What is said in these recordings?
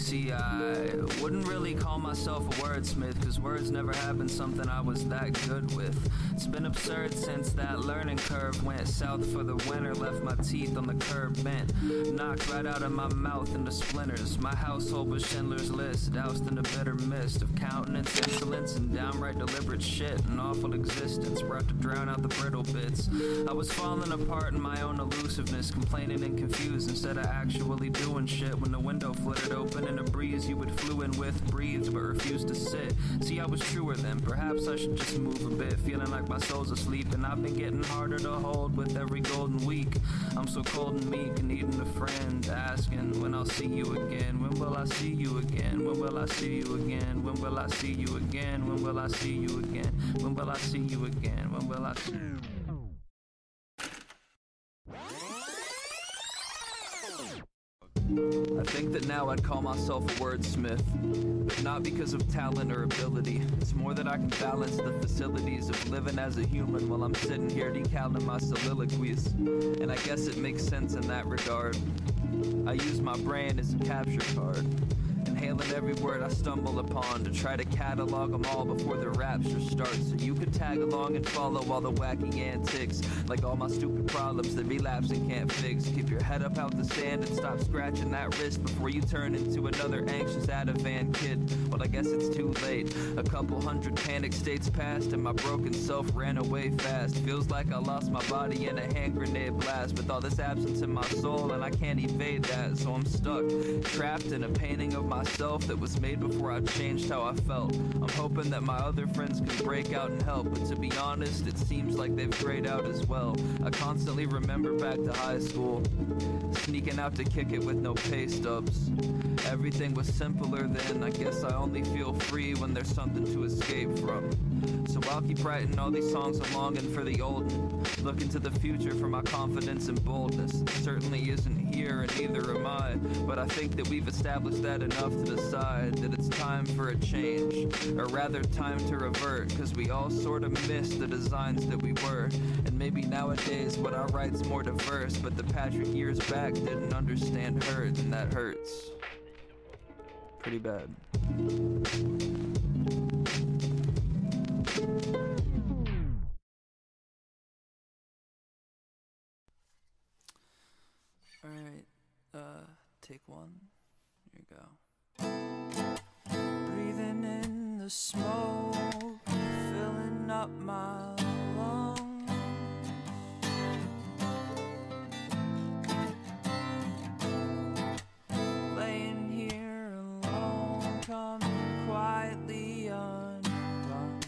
See, I wouldn't really call myself a wordsmith, cause words never have been something I was that good with. It's been absurd since that learning curve went south for the winter, left my teeth on the curb bent, knocked right out of my mouth into splinters. My household was Schindler's List, doused in a bitter mist of countenance, insolence, and downright deliberate shit. An awful existence brought to drown out the brittle bits. I was falling apart in my own elusiveness, complaining and confused instead of actually doing shit. When the window fluttered open and a breeze you would flew in with breathed but refused to sit. See, I was truer then, perhaps I should just move a bit, feeling like my soul's asleep, and I've been getting harder to hold with every golden week. I'm so cold and meek, needing a friend, asking when I'll see you again. When will I see you again? When will I see you again? When will I see you again? When will I see you again? When will I see you again? When will I see you? I think that now I'd call myself a wordsmith, but not because of talent or ability. It's more that I can balance the facilities of living as a human while I'm sitting here decaling my soliloquies. And I guess it makes sense in that regard. I use my brain as a capture card, inhaling every word I stumble upon to try to catalog them all before the rapture starts, so you can tag along and follow all the wacky antics, like all my stupid problems that relapsing can't fix. Keep your head up out the sand and stop scratching that wrist before you turn into another anxious Ativan kid. Well, I guess it's too late. A couple hundred panic states passed and my broken self ran away fast. Feels like I lost my body in a hand grenade blast, with all this absence in my soul and I can't evade that, so I'm stuck, trapped in a painting of myself that was made before I changed how I felt. I'm hoping that my other friends can break out and help, but to be honest, it seems like they've grayed out as well. I constantly remember back to high school, sneaking out to kick it with no pay stubs. Everything was simpler then. I guess I only feel free when there's something to escape from. So I'll keep writing all these songs I'm longing for the olden, looking to the future for my confidence and boldness. It certainly isn't here and neither am I, but I think that we've established that enough to decide that it's time for a change, or rather time to revert, cause we all sort of miss the designs that we were. And maybe nowadays what I write's more diverse, but the Patrick years back didn't understand hurt, and that hurts pretty bad. Alright, take one. Here you go. Breathing in the smoke, filling up my lungs. Laying here alone, coming quietly undone.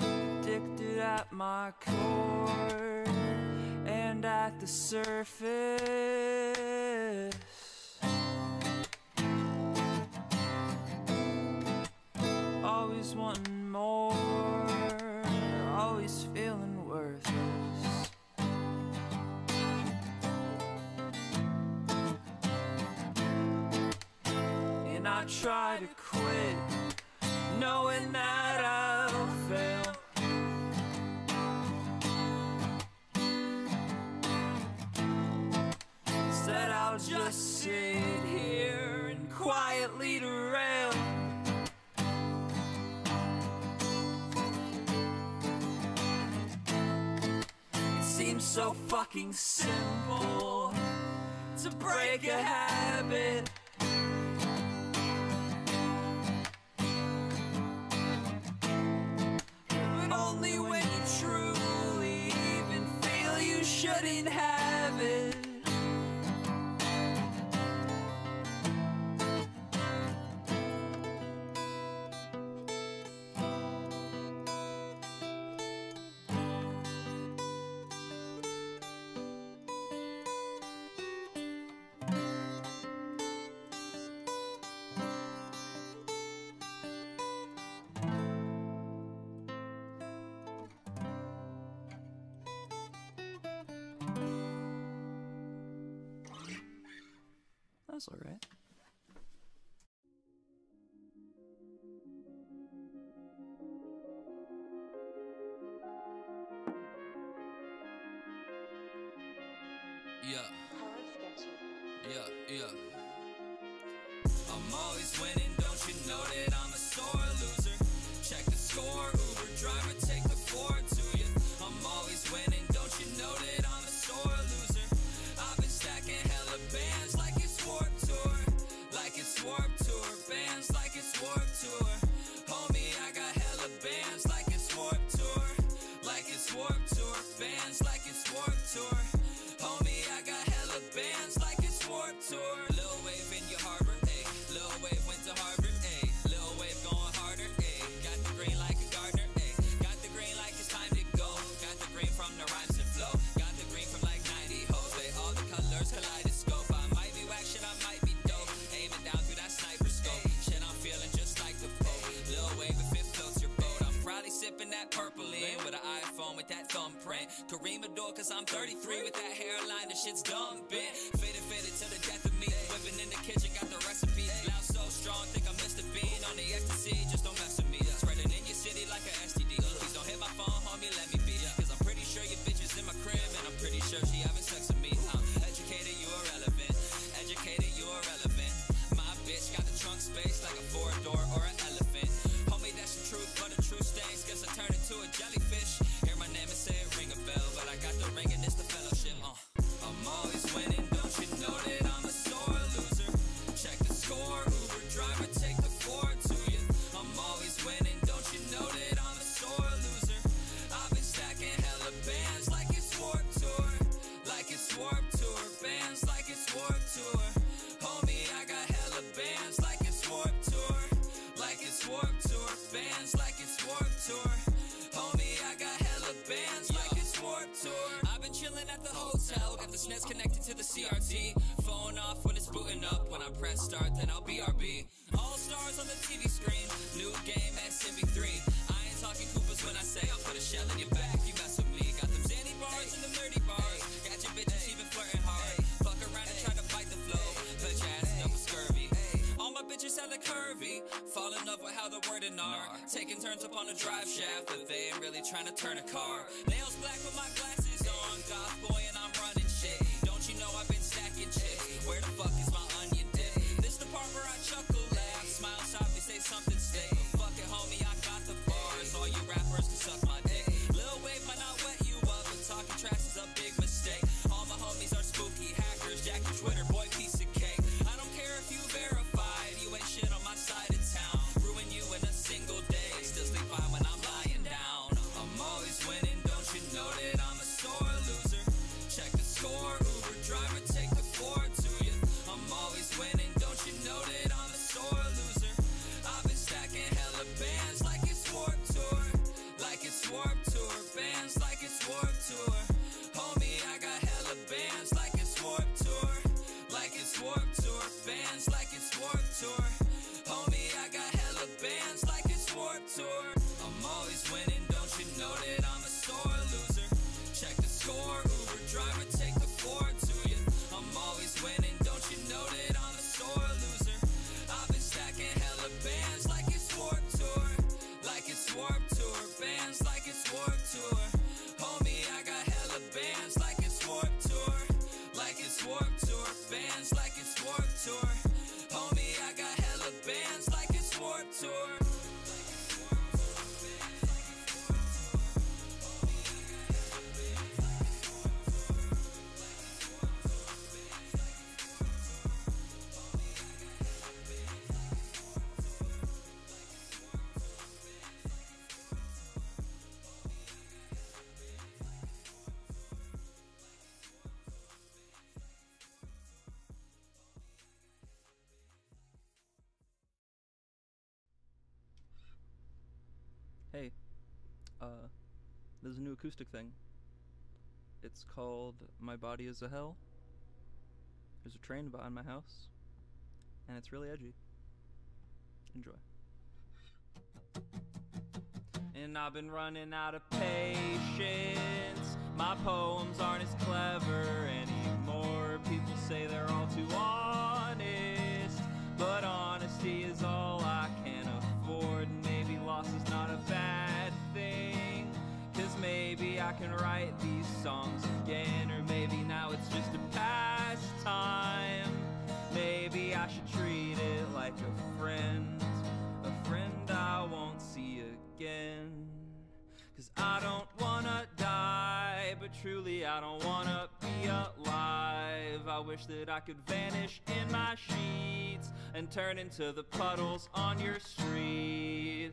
Addicted at my core and at the surface, always wanting more, always feeling worthless. And I try to quit, knowing that I'll fail. Instead I'll just sit here and quietly derail. It seems so fucking simple to break a habit, but only when you truly even feel you shouldn't have it. That's all right. Yeah. I'm always winning, don't you know that I'm a sore loser? Check the score, Uber driver, take the Ford to you. I'm always winning, don't you know that I'm a sore loser? I've been stacking hella bands like it's Warped Tour. Like it's Warped Tour, bands like it's Warped Tour. Homie, I got hella bands like it's Warped Tour. Like it's Warped Tour, bands like it's Warped Tour. Homie, I got hella bands like it's Warped Tour. Lil Wave in your harbor, ayy. Lil Wave went to Harvard, ayy. Lil Wave going harder, ayy. Got the green like a gardener, ayy. Got the green like it's time to go. Got the green from the rhymes and flow. Got the green from like 90 hoes, they all the colors kaleidoscope. I might be whack shit, I might be dope. Aiming down through that sniper scope. Shit, I'm feeling just like the Pope. Lil Wave if it floats your boat. I'm probably sipping that purple in with an iPhone with that thumbprint. Kareem Abdul cause I'm 33 with that hairline, the shit's dumb bent. Faded to the death of me. Whipping in the kitchen, got the recipe. Loud so strong, think I missed a bean on the ecstasy. Just don't mess with me. Spreading in your city like an STD. Please don't hit my phone, homie, let me be. Cause I'm pretty sure your bitch is in my crib, and I'm pretty sure she having sex with me. Educated, you irrelevant. Educated, you irrelevant. My bitch got the trunk space like a 4-door or an elephant. Homie, that's the truth, but the truth stains. Guess I turned into a jellyfish. Hear my name and say it ring a bell, but I got the ring and it's the fellowship. I'm always winning, don't you know that I'm a sore loser? Check the score, Uber driver, take the Ford to you. I'm always winning, don't you know that I'm a sore loser? I've been stacking hella bands like it's Warped Tour. Like it's Warped Tour, bands like it's Warped Tour. Homie, I got hella bands like it's Warped Tour. Like it's Warped Tour, bands like it's Warped Tour. Homie, I got hella bands like it's Warped Tour. I've been chilling at the hotel, got the SNES connected to the CRT. Phone off when it's booting up, when I press start then I'll BRB. All stars on the TV screen, new game SMB3. I ain't talking Koopas when I say I'll put a shell in your back, you mess with me. Got them Zanny bars and them nerdy bars. Got your bitches even flirting hard. Fuck around and try to fight the flow, put your ass up with scurvy. All my bitches hella curvy, fall in love with how the wording are. Taking turns up on the drive shaft, but they ain't really trying to turn a car. Nails black with my glasses on, goth boy and I'm running shit. Don't you know I've been stacking chips? Where the fuck is my onion dip? This the part where I chuckle, laugh, smile softly, say something sick. But fuck it, homie, I got the bars. All you rappers can suck my dick. Lil Wave might not wet you up, but talking tracks is a big mistake. All my homies are spooky hackers, jacking Twitter, boy, piece of cake. I don't care if you verified, you ain't shit on my side of town. Ruin you in a single day, still sleep fine when I'm lying down. I'm always winning, don't you know that I'm a sore loser? Check the score, Uber driver, take the Ford to you. I'm always winning, don't you know that I'm a sore loser? I've been stacking hella bands like it's Warped Tour. Like it's Warped Tour, bands like it's Warped Tour. Homie, I got hella bands like it's Warped Tour. Like it's Warped Tour, bands like it's Warped Tour. Homie, I got hella bands like it's Warped Tour. I'm always winning, don't you know that I'm a sore loser? Check the score, Uber driver, take the Ford to you. I'm always winning, don't you know that I'm a sore loser? I've been stacking hella bands like it's Warped Tour. Like it's Warped Tour, bands like it's Warped Tour. Homie, I got hella bands like it's Warped Tour. Like it's Warped Tour, bands like it's Warped Tour. Homie, I got hella bands like it's Warped Tour. Hey, there's a new acoustic thing. It's called My Body is a Hell. There's a train behind my house, and it's really edgy. Enjoy. And I've been running out of patience. My poems aren't as clever anymore. People say they're all too honest, but honesty is all I can afford. And maybe loss is not a bad thing, 'cause maybe I can write these songs again. Or maybe now it's just a pastime. truly I don't wanna be alive. I wish that I could vanish in my sheets and turn into the puddles on your street.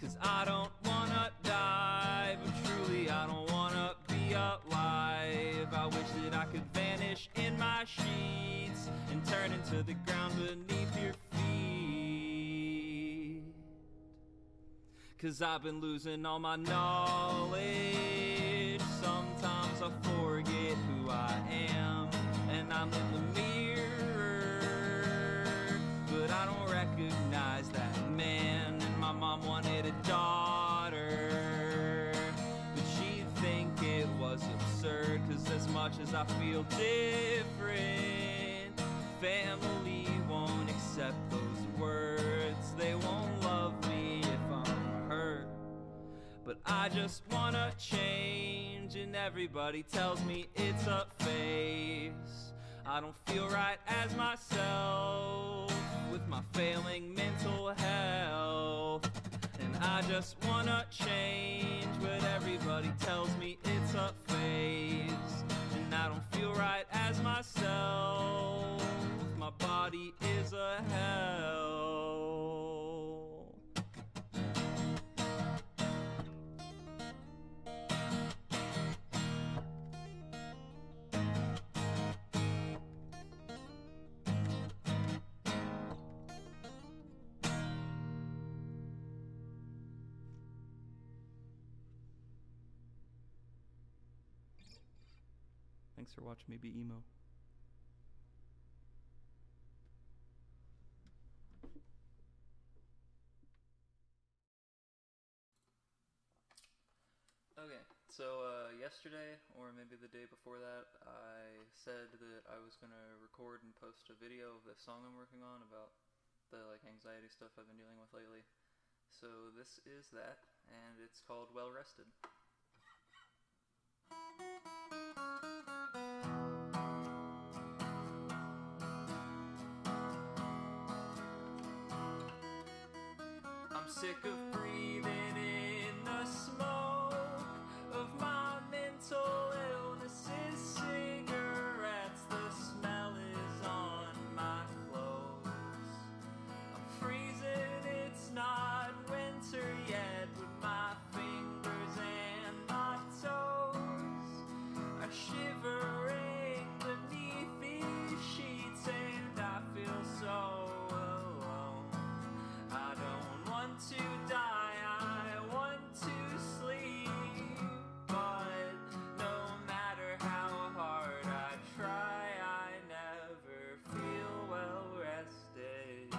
Cause I don't wanna die, but truly I don't wanna be alive. I wish that I could vanish in my sheets and turn into the ground beneath your feet. Cause I've been losing all my knowledge. Sometimes I forget who I am, and I'm in the mirror, but I don't recognize that man. And my mom wanted a daughter, but she'd think it was absurd. Cause as much as I feel different, family won't accept those words. They won't love me if I'm hurt. But I just wanna change, and everybody tells me it's a phase. I don't feel right as myself with my failing mental health. And I just wanna change, but everybody tells me it's a phase. And I don't feel right as myself, my body is a hell. Thanks for watching me be emo. Okay, so yesterday, or maybe the day before that, I said that I was gonna record and post a video of this song I'm working on about the anxiety stuff I've been dealing with lately. So this is that, and it's called Well Rested. I'm sick of breathing in the smoke of my mental illnesses, cigarettes, the smell is on my clothes. I'm freezing, it's not winter yet, but my fingers and my toes are shivering beneath these sheets, and I feel so alone. I don't want to die, I want to sleep, but no matter how hard I try, I never feel well rested.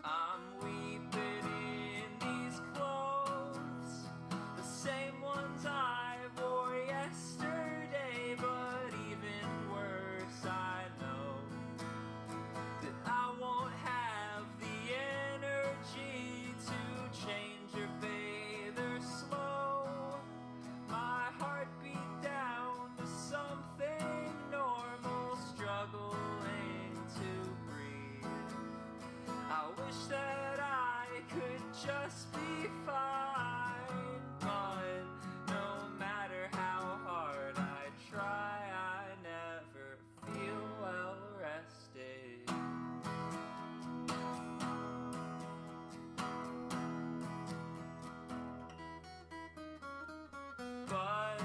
I'm weeping in these clothes, the same ones I wore yesterday, but even worse, I know that I won't have the energy to change or bathe or slow my heartbeat down to something normal, struggling to breathe. I wish that I could just be fine, but no matter how hard I try, I never feel well rested. But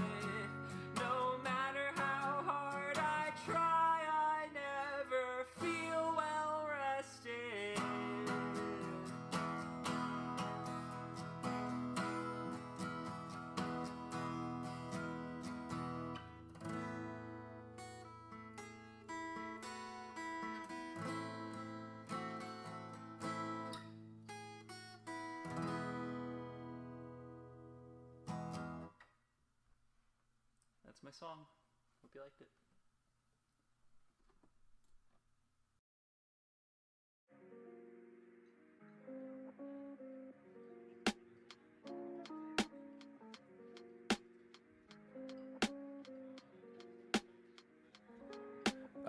no matter how hard I try, I never feel well rested. That's my song. Hope you liked it.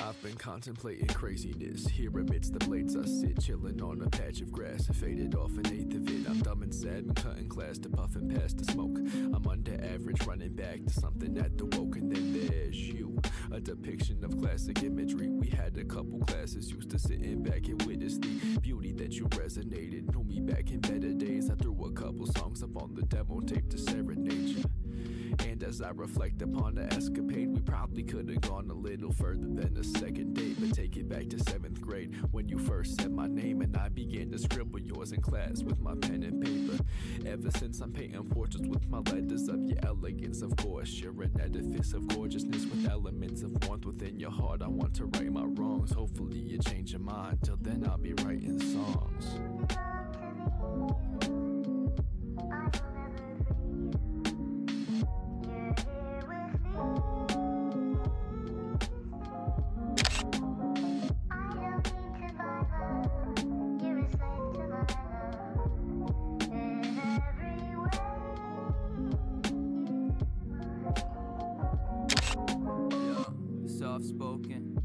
I've been contemplating craziness. Here amidst the blades I sit, chilling on a patch of grass. I faded off an eighth of it. I'm dumb and sad and cutting class to puffing past the smoke. I'm under average, running back to something at the woke. And then there's you, a depiction of classic imagery. We had a couple classes, used to sitting back and witness the beauty that you resonated. Knew me back in better days. I threw a couple songs up on the demo tape to serenade you. And as I reflect upon the escapade, we probably could have gone a little further than a second date. But take it back to 7th grade, when you first said my name and I began to scribble yours in class with my pen and paper. Ever since I'm painting portraits with my letters of your elegance. Of course, you're an edifice of gorgeousness with elements of warmth within your heart. I want to right my wrongs. Hopefully you change your mind. Till then I'll be writing songs. Soft-spoken,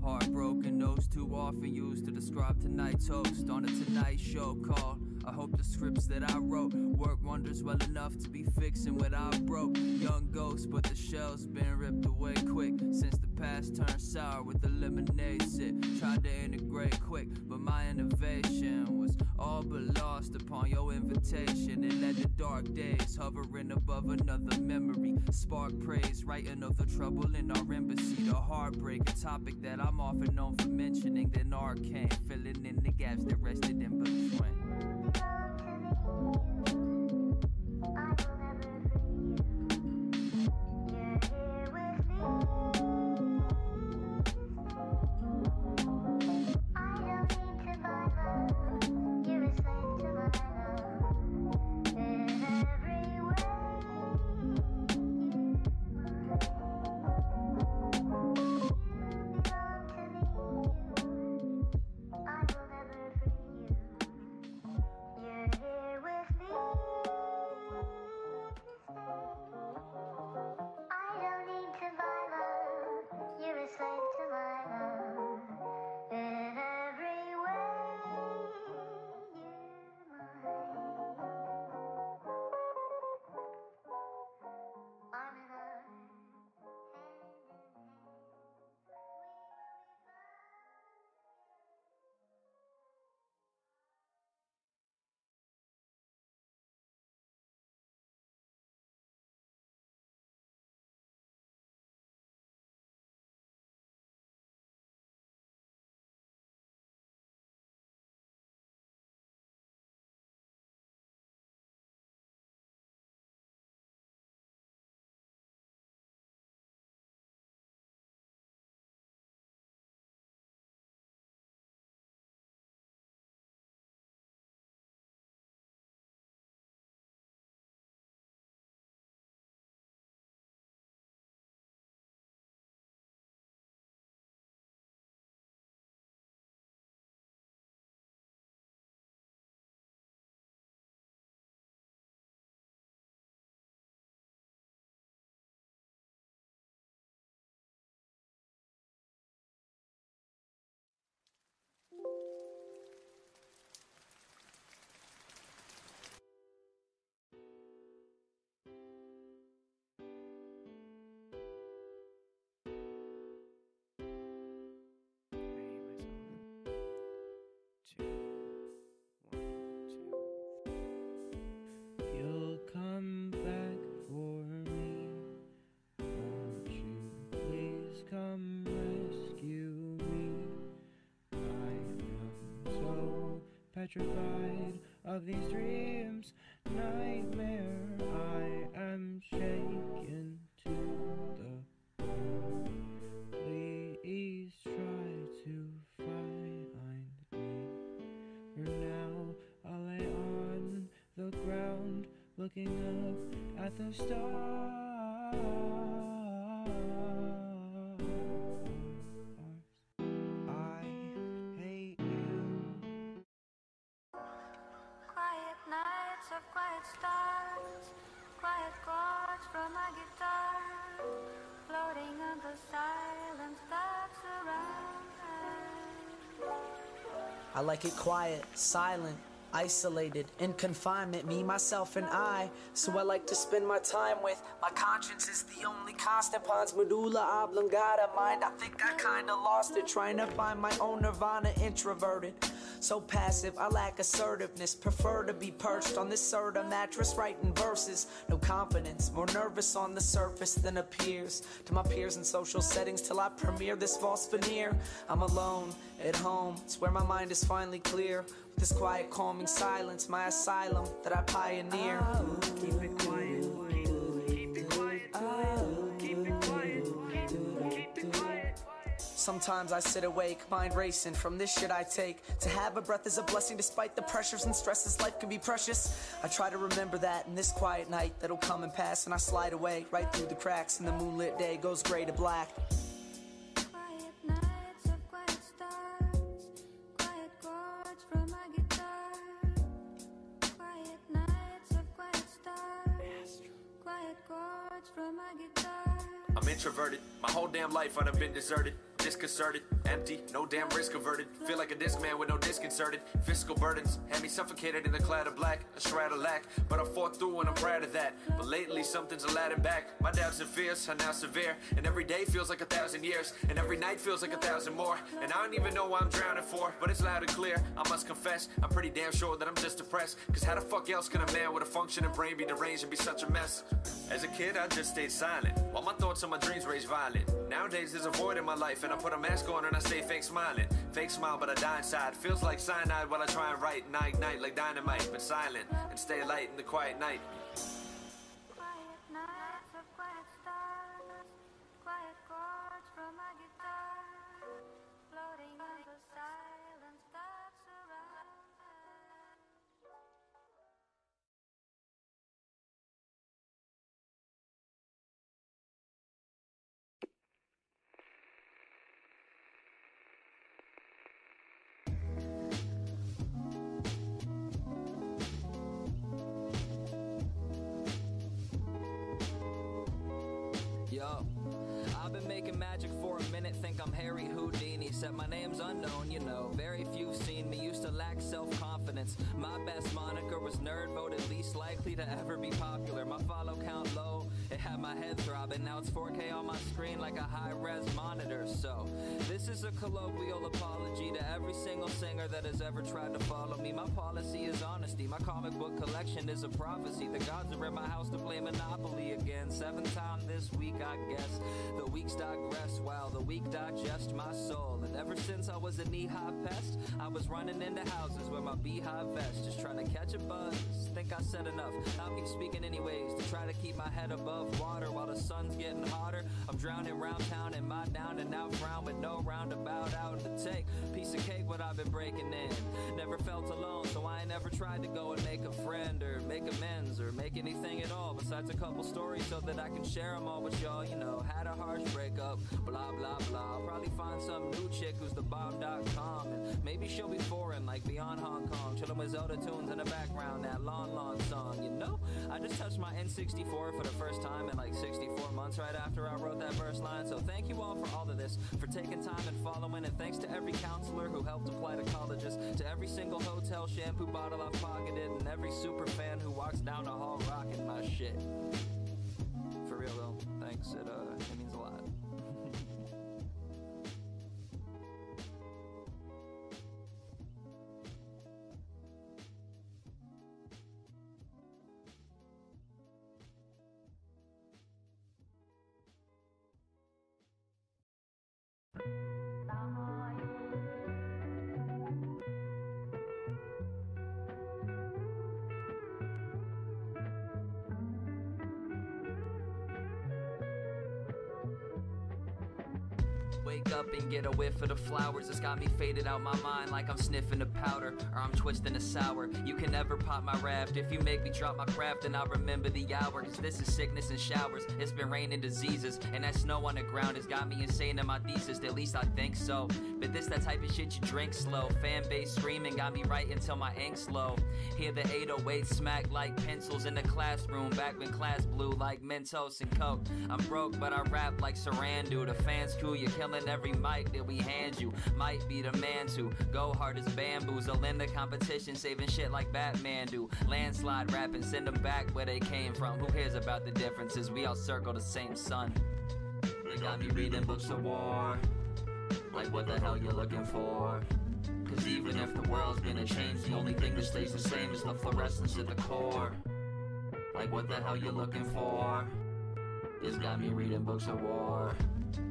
heartbroken, those too often used to describe tonight's host on a Tonight Show called I hope the scripts that I wrote work wonders well enough to be fixing what I broke. Young ghost, but the shell's been ripped away quick since the past turned sour with the lemonade sip. Tried to integrate quick, but my innovation was all but lost upon your invitation. It led to dark days, hovering above another memory. Spark praise, writing of the trouble in our embassy. The heartbreak, a topic that I'm often known for mentioning. Then arcane, filling in the gaps that rested in between. You'll come back for me. Won't you please come rescue me? I am so petrified of these dreams. Nightmare, I am shaken to the core. Please try to find me. For now, I'll lay on the ground, looking up at the stars. I hate you. Quiet nights of quiet stars, quiet chords from my guitar, floating on the silence that surrounds. I like it quiet, silent, isolated, in confinement, me, myself, and I. So I like to spend my time with my conscience is the only constant. Pons medulla oblongata mind. I think I kinda lost it, trying to find my own nirvana. Introverted, so passive, I lack assertiveness. Prefer to be perched on this Serta mattress, writing verses. No confidence, more nervous on the surface than appears to my peers in social settings till I premiere this false veneer. I'm alone at home, it's where my mind is finally clear. With this quiet, calming silence, my asylum that I pioneer. Keep it quiet, keep it quiet, keep it quiet, keep it quiet. Sometimes I sit awake, mind racing from this shit I take. To have a breath is a blessing despite the pressures and stresses. Life can be precious. I try to remember that in this quiet night that'll come and pass, and I slide away right through the cracks, and the moonlit day goes gray to black. Quiet nights of quiet stars, quiet chords from my guitar. Quiet nights of quiet stars, quiet chords from my guitar. I'm introverted, my whole damn life I done been deserted. Disconcerted, empty, no damn risk averted. Feel like a disc man with no disc inserted. Fiscal burdens had me suffocated in the cloud of black. A shroud of lack, but I fought through and I'm proud of that. But lately something's a ladder back. My doubts and fears are now severe, and every day feels like 1,000 years, and every night feels like 1,000 more. And I don't even know why I'm drowning for, but it's loud and clear, I must confess. I'm pretty damn sure that I'm just depressed, cause how the fuck else can a man with a functioning brain be deranged and be such a mess? As a kid I just stayed silent, while my thoughts and my dreams raged violent. Nowadays there's a void in my life, and I put a mask on and I stay fake smiling. Fake smile but I die inside. Feels like cyanide while I try and write, and I ignite like dynamite, but silent and stay light in the quiet night. Quiet nights of quiet stars, quiet chords from my guitar, floating in the silence that surrounds us. Yo, I've been making magic for a minute, think I'm Harry Houdini. Said my name's unknown, you know, very few seen me. Used to lack self-confidence. My best moniker was nerd, voted least likely to ever be popular. My follow count low, it had my head throbbing. Now it's 4K on my screen like a high-res monitor. So, this is a colloquial apology to every single singer that has ever tried to follow me. My policy is honesty, my comic book collection is a prophecy. The gods are in my house to play Monopoly again. 7th time this week, I guess. The weeks digress while the week digest my soul. And ever since I was a knee-high pest, I was running into houses with my beehive vest, just trying to catch a buzz. Think I said enough, I'll keep speaking anyways, to try to keep my head above water while the sun's getting hotter. I'm drowning round town in my down and out frown with no roundabout out to take. Piece of cake what I've been breaking in. Never felt alone, so I ain't never tried to go and make a friend or make amends or make anything at all besides a couple stories so that I can share them all with y'all. You know, had a harsh breakup, blah blah blah. I'll probably find some new chick who's the bomb.com, and maybe she'll be foreign like Beyond Hong Kong, chilling with Zelda tunes in the background, that Lon Lon song. You know, I just touched my N64 for the first time in like 64 months right after I wrote that verse line. So thank you all for all of this, for taking time and following, and thanks to every counselor who helped apply to colleges, to every single hotel shampoo bottle I've pocketed, and every super fan who walks down the hall rocking my shit. For real though, thanks, it means a lot. Wake up and get a whiff of the flowers. It's got me faded out my mind like I'm sniffing the powder, or I'm twisting the sour. You can never pop my raft. If you make me drop my craft, then I'll remember the hour. Cause this is sickness and showers. It's been raining diseases, and that snow on the ground has got me insane in my thesis. At least I think so. But this that type of shit you drink slow. Fan base screaming got me right until my ink's low. Hear the 808 smack like pencils in the classroom. Back when class blew like Mentos and Coke. I'm broke but I rap like Saran do. The fans cool, you're killing every mic that we hand you. Might be the man to go hard as bamboozle in the competition, saving shit like Batman do. Landslide rapping, send them back where they came from. Who cares about the differences? We all circle the same sun. They got me reading books of war, like what the hell you looking for? Cause even if the world's gonna change, the only thing that stays the same is the fluorescence at the core. Like what the hell you looking for? This got me reading books of war.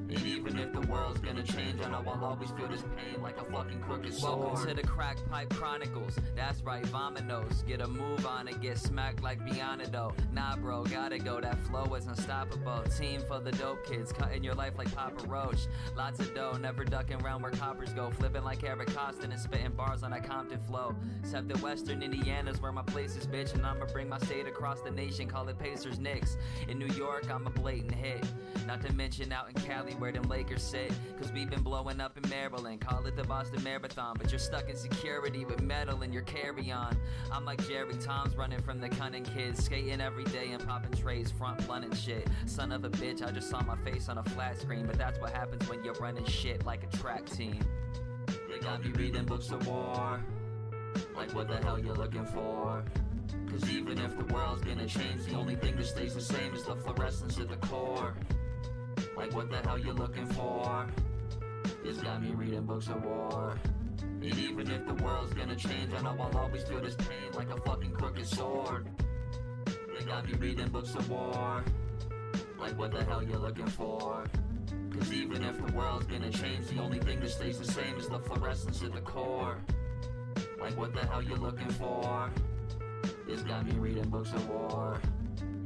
And even if the world's gonna change, I know I'll always feel this pain like a fucking crooked sword. Welcome to the Crack Pipe Chronicles. That's right, Vominos. Get a move on and get smacked like Bionado. Nah bro, gotta go, that flow is unstoppable. Team for the dope kids, cutting your life like Papa Roach. Lots of dough, never ducking around where coppers go. Flipping like Eric Costin and spitting bars on that Compton flow. Except that Western Indiana's where my place is, bitch. And I'ma bring my state across the nation, call it Pacers Knicks. In New York, I'm a blatant hit. Not to mention out in Cali where them Lakers sit. Cause we've been blowing up in Maryland, call it the Boston Marathon. But you're stuck in security with metal in your carry-on. I'm like Jerry Toms running from the cunning kids, skating every day and popping trays, front blunt and shit. Son of a bitch, I just saw my face on a flat screen. But that's what happens when you're running shit like a track team. They got me reading books of war, like what the hell you looking for? Cause even if the world's gonna change, the only thing that stays the same is the fluorescence at the core. Like what the hell you looking for? This got me reading books of war. And even if the world's gonna change, I know I'll always feel this pain like a fucking crooked sword. They got me reading books of war, like what the hell you looking for? Cause even if the world's gonna change, the only thing that stays the same is the fluorescence at the core. Like what the hell you looking for? This got me reading books of war.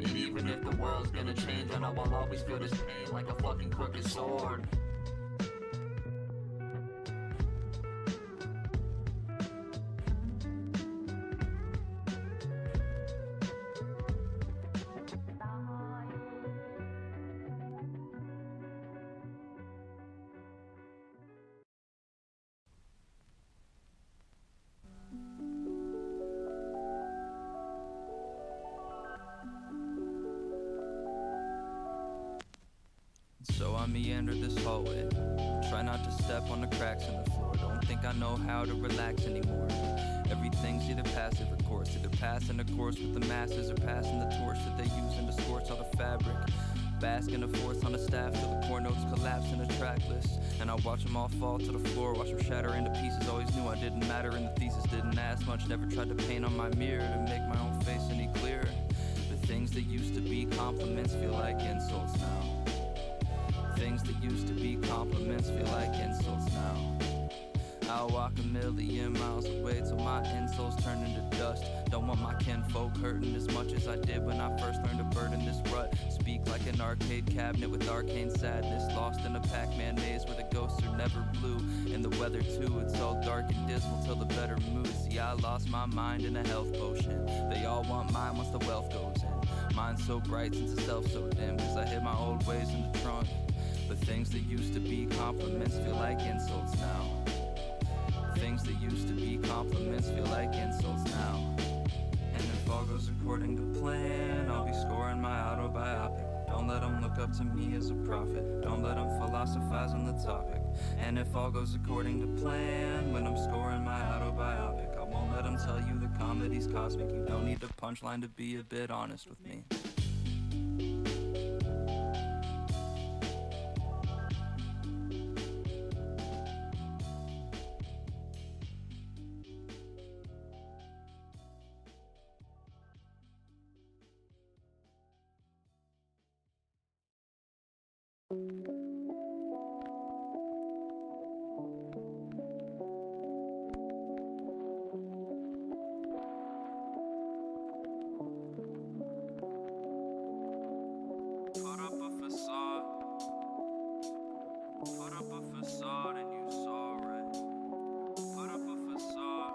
And even if the world's gonna change, I know I'll always feel this pain like a fucking crooked sword. So I meander this hallway, try not to step on the cracks in the floor. Don't think I know how to relax anymore. Everything's either passive or course, either passing the course with the masses or passing the torch that they use to scorch all the fabric. Basking the force on the staff till the core notes collapse in the track list. And I watch them all fall to the floor, watch them shatter into pieces. Always knew I didn't matter and the thesis didn't ask much. Never tried to paint on my mirror to make my own face any clearer. The things that used to be compliments feel like insults now. Things that used to be compliments feel like insults now. I'll walk a million miles away till my insoles turn into dust. Don't want my kinfolk hurting as much as I did when I first learned to burden this rut. Speak like an arcade cabinet with arcane sadness, lost in a Pac-Man maze where the ghosts are never blue. And the weather too, it's all dark and dismal till the better mood. See, I lost my mind in a health potion. They all want mine once the wealth goes in. Mine's so bright since the self so dim, cause I hid my old ways in the trunk. But things that used to be compliments feel like insults now. Things that used to be compliments feel like insults now. And if all goes according to plan, I'll be scoring my autobiopic. Don't let them look up to me as a prophet. Don't let them philosophize on the topic. And if all goes according to plan, when I'm scoring my autobiopic, I won't let them tell you the comedy's cosmic. You don't need a punchline to be a bit honest with me. Put up a facade. Put up a facade and you saw red. Put up a facade.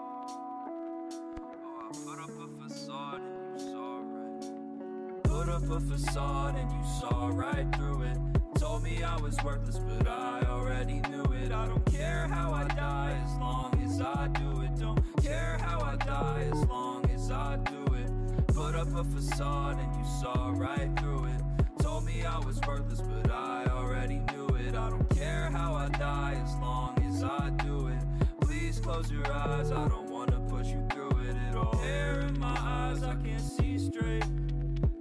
Oh, I put up a facade and you saw red. Put up a facade and you saw right through it. Told me I was worthless, but I already knew it. I don't care how I die as long as I do it. Don't care how I die as long as I do it. Put up a facade and you saw right through it. Told told me I was worthless, but I already knew it. I don't care how I die as long as I do it. Please close your eyes, I don't wanna push you through it at all. Hair in my eyes, I can't see straight.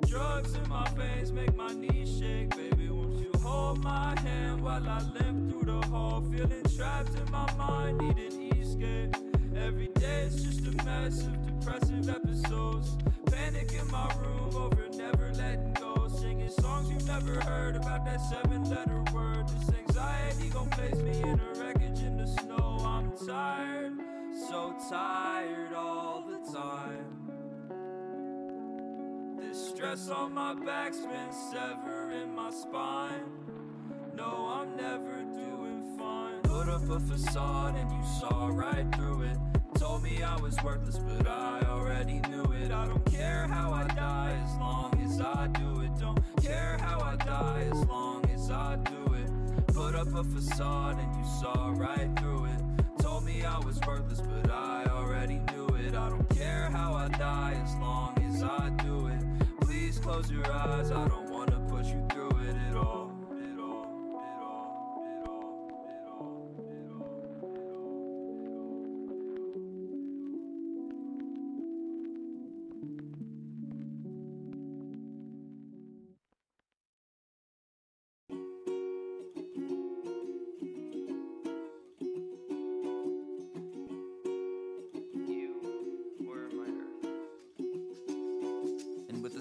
Drugs in my veins make my knees shake. Baby, won't you hold my hand while I limp through the hall? Feeling trapped in my mind, need an escape. Every day it's just a mess of depressive episodes. Panic in my room over never letting go. Singing songs you've never heard about that 7-letter word. This anxiety gon' place me in a wreckage in the snow. I'm tired, so tired all the time. This stress on my back's been severing my spine. No, I'm never doing fine. Put up a facade and you saw right through it. Told me I was worthless, but I already knew it. I don't care how I die as long as I do it. Don't care how I die as long as I do it. Put up a facade and you saw right through it. Told me I was worthless, but I already knew it. I don't care how I die as long as I do it. Please close your eyes, I don't wanna push you through it at all.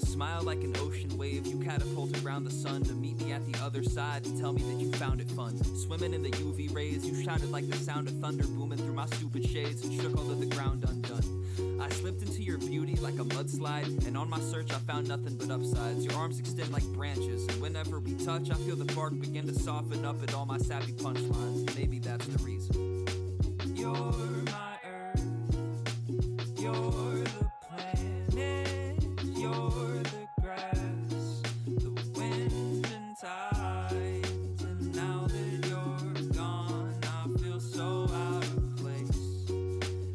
Smile like an ocean wave, you catapulted around the sun to meet me at the other side and tell me that you found it fun. Swimming in the UV rays, you shouted like the sound of thunder booming through my stupid shades and shook all of the ground undone. I slipped into your beauty like a mudslide, and on my search I found nothing but upsides. Your arms extend like branches, and whenever we touch I feel the bark begin to soften up at all my sappy punchlines. Maybe that's the reason. You're my earth, you're the planet, you're the grass, the wind and tides. And now that you're gone, I feel so out of place.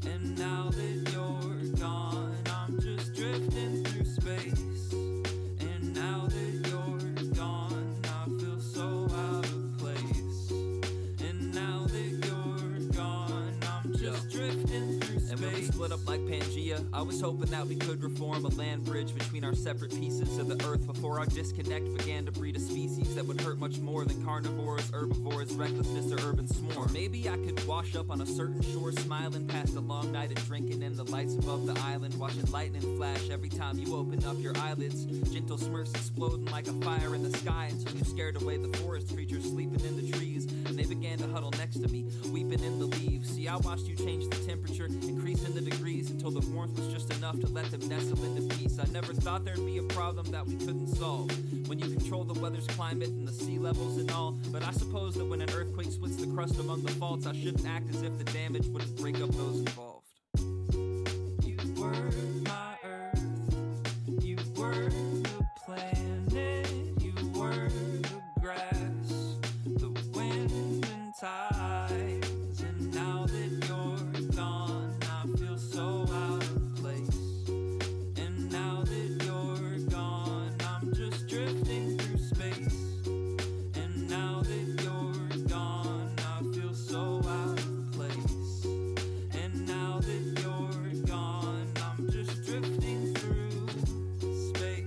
And now that you're gone, I'm just drifting through space. And now that you're gone, I feel so out of place. And now that you're gone, I'm just drifting through space. And when we split up like Pangea, I was hoping that we could reform a land bridge between our separate pieces of the earth before our disconnect began to breed a species that would hurt much more than carnivores, herbivores, recklessness, or urban swarm. Or maybe I could wash up on a certain shore, smiling past a long night of drinking in the lights above the island, watching lightning flash every time you open up your eyelids. Gentle smirks exploding like a fire in the sky until you scared away the forest creatures sleeping in the trees, and they began to huddle next to me, weeping in the leaves. See, I watched you change the temperature, increasing the degrees until the warmth was just enough to let them nestle into peace. I never thought there'd be a problem that we couldn't solve when you control the weather's climate and the sea levels and all. But I suppose that when an earthquake splits the crust among the faults, I shouldn't act as if the damage wouldn't break up those involved. You were my earth, you were the planet, you were the grass, the wind and tides. And now that you're gone, I feel so out of place. And now that you're gone, I'm just drifting through space. And now that you're gone, I feel so out of place. And now that you're gone, I'm just drifting through space.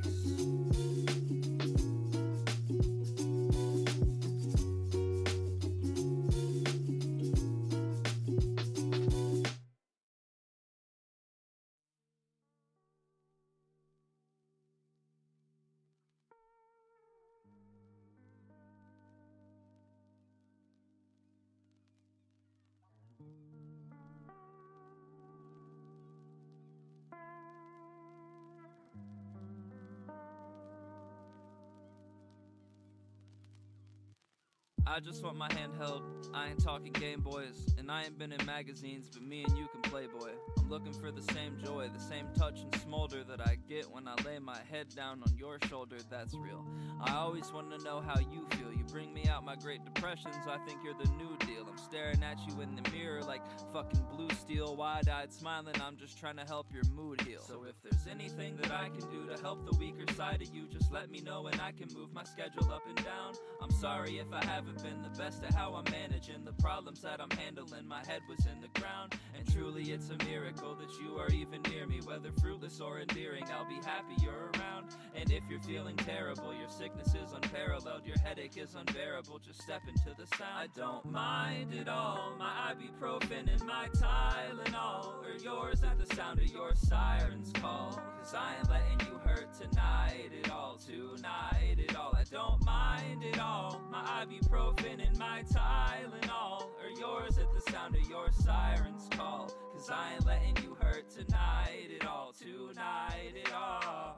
I just want my hand held, I ain't talking Game Boys, and I ain't been in magazines, but me and you can play, boy. I'm looking for the same joy, the same touch and smolder that I get when I lay my head down on your shoulder, that's real. I always want to know how you feel, you bring me out my Great Depressions, I think you're the New Deal. I'm staring at you in the mirror like fucking Blue Steel. steal, wide-eyed smiling, I'm just trying to help your mood heal. So if there's anything that I can do to help the weaker side of you, just let me know and I can move my schedule up and down. I'm sorry if I haven't been the best at how I'm managing the problems that I'm handling. My head was in the ground, and truly it's a miracle that you are even near me. Whether fruitless or endearing, I'll be happy you're around. And if you're feeling terrible, your sickness is unparalleled, your headache is unbearable, just step into the sound. I don't mind at all, my ibuprofen and my Tylenol are yours at the sound of your siren's call. Cause I ain't letting you hurt tonight at all, tonight at all. I don't mind at all, my ibuprofen and my Tylenol are yours at the sound of your siren's call. Cause I ain't letting you hurt tonight at all, tonight at all.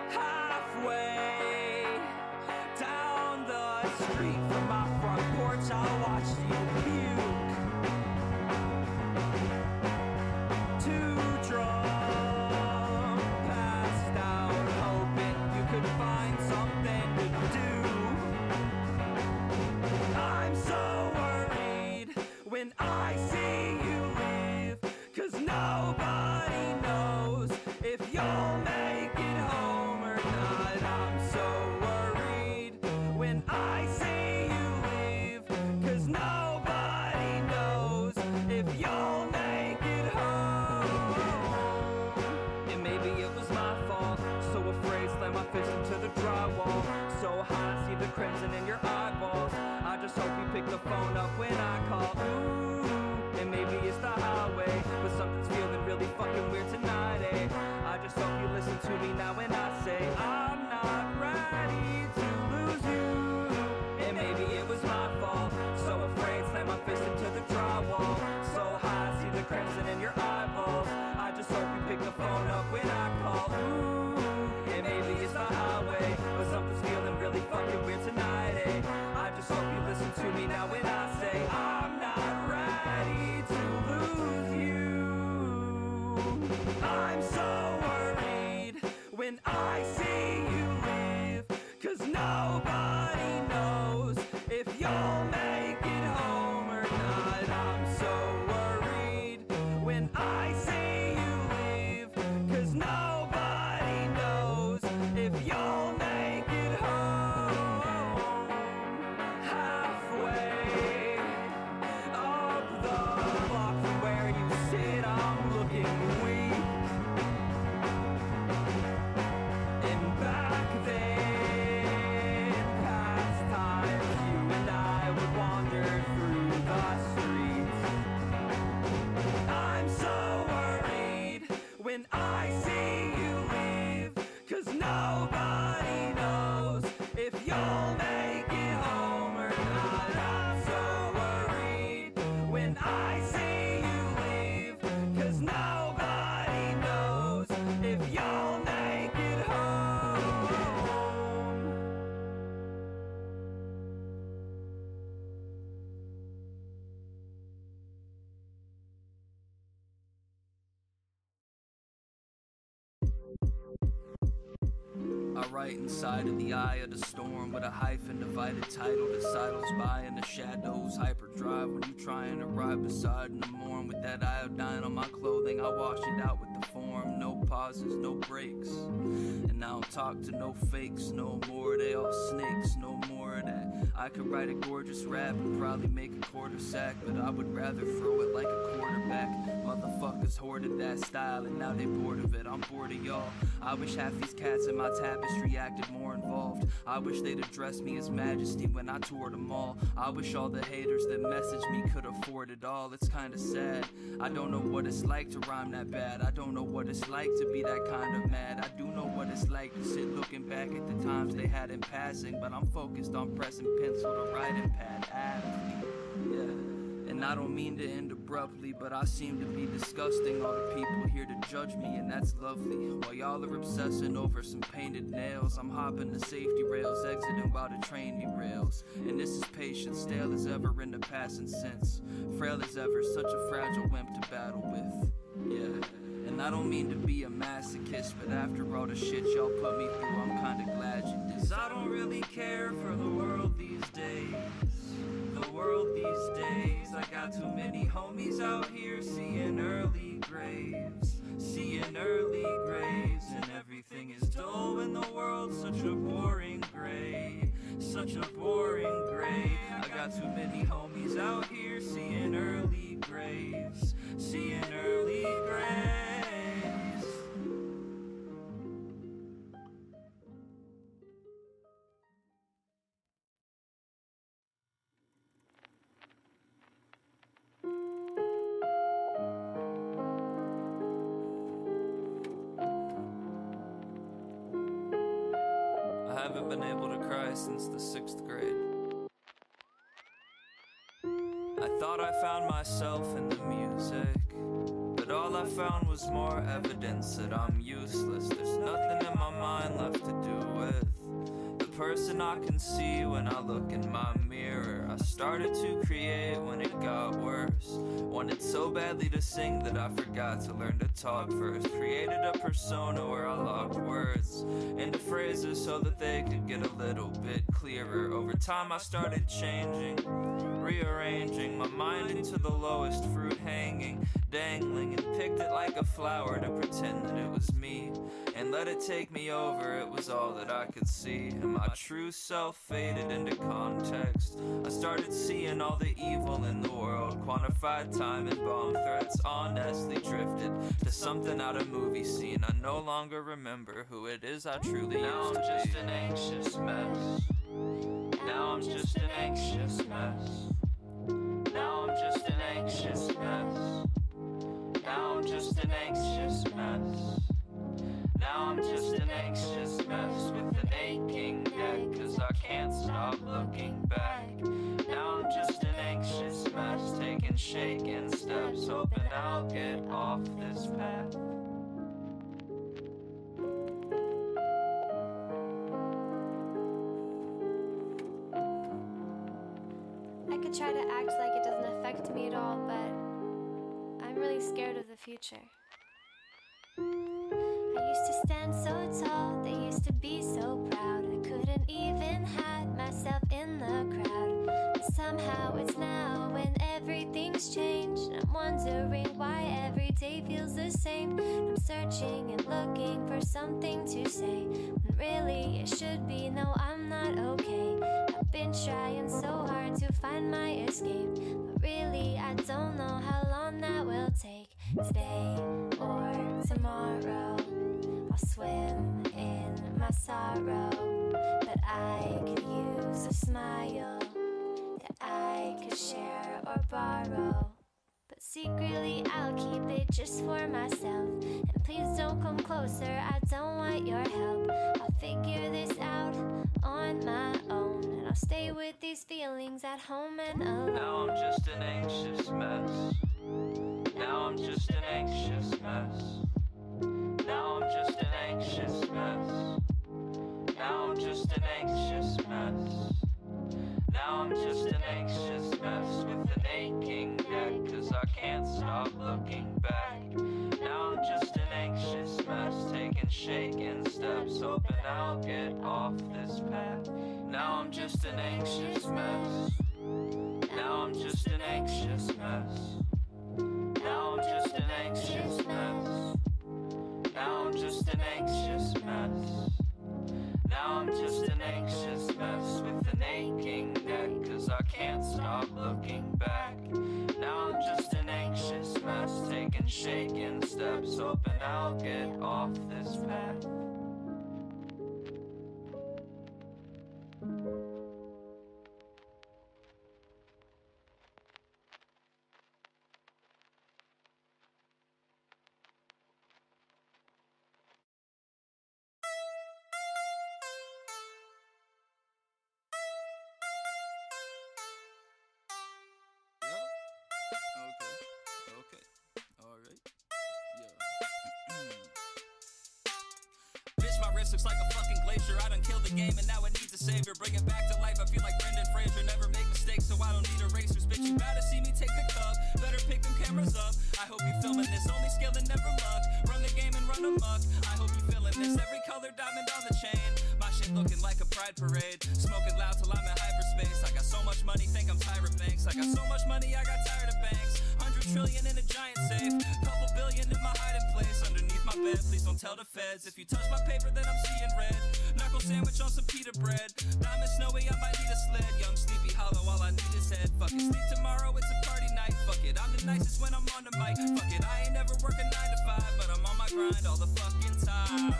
Halfway down the street from my front porch, I'll watch you puke. Too drunk, passed out, hoping you could find something to do. I'm so worried when I see you leave, 'cause nobody knows if you'll make it home or not. I'm so worried when I see you leave, 'cause nobody knows if you'll make it home. And maybe it was my fault. fist into the drywall. So high, see the crimson in your eyeballs. I just hope you pick the phone up when I call. Ooh, and maybe it's the highway, but something's feeling really fucking weird tonight, eh? I just hope you listen to me now when I say I'm not ready to lose you. And maybe it was my fault, so afraid, slam my fist into the drywall. So high, see the crimson in your eyeballs. I just hope you pick the phone up when I call. Ooh, and maybe it's the highway, but something's feeling really fucking weird tonight, eh? I just hope you listen to me now when I say I'm not ready to lose you. I'm so worried when I see you leave, 'cause nobody knows if you'll make it home or not. I'm so worried when I see you leave, 'cause nobody knows if you'll make it home. Halfway up the block from where you sit, I'm looking weak. And back then, past times, you and I would wander through the streets. I'm so worried when I see you leave, 'cause nobody knows if you'll make it home or not. I'm so worried when I see you leave, 'cause nobody knows if you'll make it home. I write inside of the eye of the storm with a hyphen divided title that sidles by in the shadows. Hyperdrive when you trying to ride beside in the morn. With that iodine on my clothing, I wash it out with the form. No pauses, no breaks. And I don't talk to no fakes no more. They all snakes, no more of that. I could write a gorgeous rap and probably make a quarter sack, but I would rather throw it like a quarterback. Motherfuckers hoarded that style and now they bored of it. I'm bored of y'all. I wish half these cats in my tapestry acted more involved. I wish they'd address me as majesty when I toured them all. I wish all the haters that message me could afford it all. It's kinda sad. I don't know what it's like to rhyme that bad. I don't know what it's like to be that kind of mad. I do know what it's like to sit looking back at the times they had in passing, but I'm focused on pressing pencil to writing pad athlete. Yeah. And I don't mean to end abruptly, but I seem to be disgusting. All the people here to judge me, and that's lovely. While y'all are obsessing over some painted nails, I'm hopping the safety rails, exiting while the train derails. And this is patience, stale as ever in the past and since. Frail as ever, such a fragile wimp to battle with. Yeah. And I don't mean to be a masochist, but after all the shit y'all put me through, I'm kinda glad you did. 'Cause I don't really care for the world these days. The world these days, I got too many homies out here seeing early graves. Seeing early graves, and everything is dull in the world, such a boring gray. Such a boring gray. I got too many homies out here seeing early graves. Seeing early graves. I haven't been able to cry since the 6th grade. I thought I found myself in the music, but all I found was more evidence that I'm useless. There's nothing in my mind left to do with the person I can see when I look in my mirror. I started to create when it got worse. Wanted so badly to sing that I forgot to learn to talk first. Created a persona where I locked words into phrases so that they could get a little bit clearer. Over time I started changing, rearranging my mind into the lowest fruit hanging, dangling, and picked it like a flower to pretend that it was me. And and let it take me over. It was all that I could see, and my true self faded into context. I started seeing all the evil in the world, quantified time and bomb threats, honestly drifted to something out of movie scene. I no longer remember who it is I truly used to be. Now I'm just an anxious mess. Now I'm just an anxious mess. Now I'm just an anxious mess. Now I'm just an anxious mess. Now I'm just an anxious mess with an aching neck, 'cause I can't stop looking back. Now I'm just an anxious mess, taking shaking steps, hoping I'll get off this path. I could try to act like it doesn't affect me at all, but I'm really scared of the future. I used to stand so tall, they used to be so proud. I couldn't even hide myself in the crowd. But somehow it's now when everything's changed. I'm wondering why every day feels the same. I'm searching and looking for something to say, when really it should be no, I'm not okay. I've been trying so hard to find my escape, but really I don't know how long that will take. Today or tomorrow, I'll swim in my sorrow, but I could use a smile that I could share or borrow. But secretly I'll keep it just for myself, and please don't come closer, I don't want your help. I'll figure this out on my own, and I'll stay with these feelings at home and alone. Now I'm just an anxious mess. Now I'm just an anxious mess. Now I'm just an anxious mess. Now I'm just an anxious mess. Now I'm just an anxious mess with an aching neck, 'cause I can't stop looking back. Now I'm just an anxious mess, taking shaking steps, hoping I'll get off this path. Now I'm just an anxious mess. Now I'm just an anxious mess. Now I'm just an anxious mess. Now I'm just an anxious mess. Now I'm just an anxious mess with an aching neck, 'cause I can't stop looking back. Now I'm just an anxious mess, taking shaking steps, hoping I'll get off this path. Okay, alright, yeah. Bitch, my wrist looks like a fucking glacier. I done killed the game and now it needs a savior. Bring it back to life, I feel like Brendan Fraser. Never make mistakes, so I don't need erasers. Bitch, you gotta see me take the cup. Better pick them cameras up. I hope you filming this, only skill and never luck. Run the game and run amok. I hope you feeling this, every color diamond on the chain. My shit looking like a pride parade. Smoking loud till I'm in hyperspace. I got so much money, think I'm Tyra Banks. I got so much money, I got tired of banks. 100 trillion in a giant safe. Couple billion in my hiding place. Underneath my bed, please don't tell the feds. If you touch my paper, then I'm seeing red. Knuckle sandwich on some pita bread. Diamond snowy, I might need a sled. Young sleepy hollow, all I need is head. Fuck it, sleep tomorrow, it's a party night. Fuck it, I'm the nicest when I'm on the mic. Fuck it, I ain't never working 9 to 5, but I'm on my grind all the fucking time.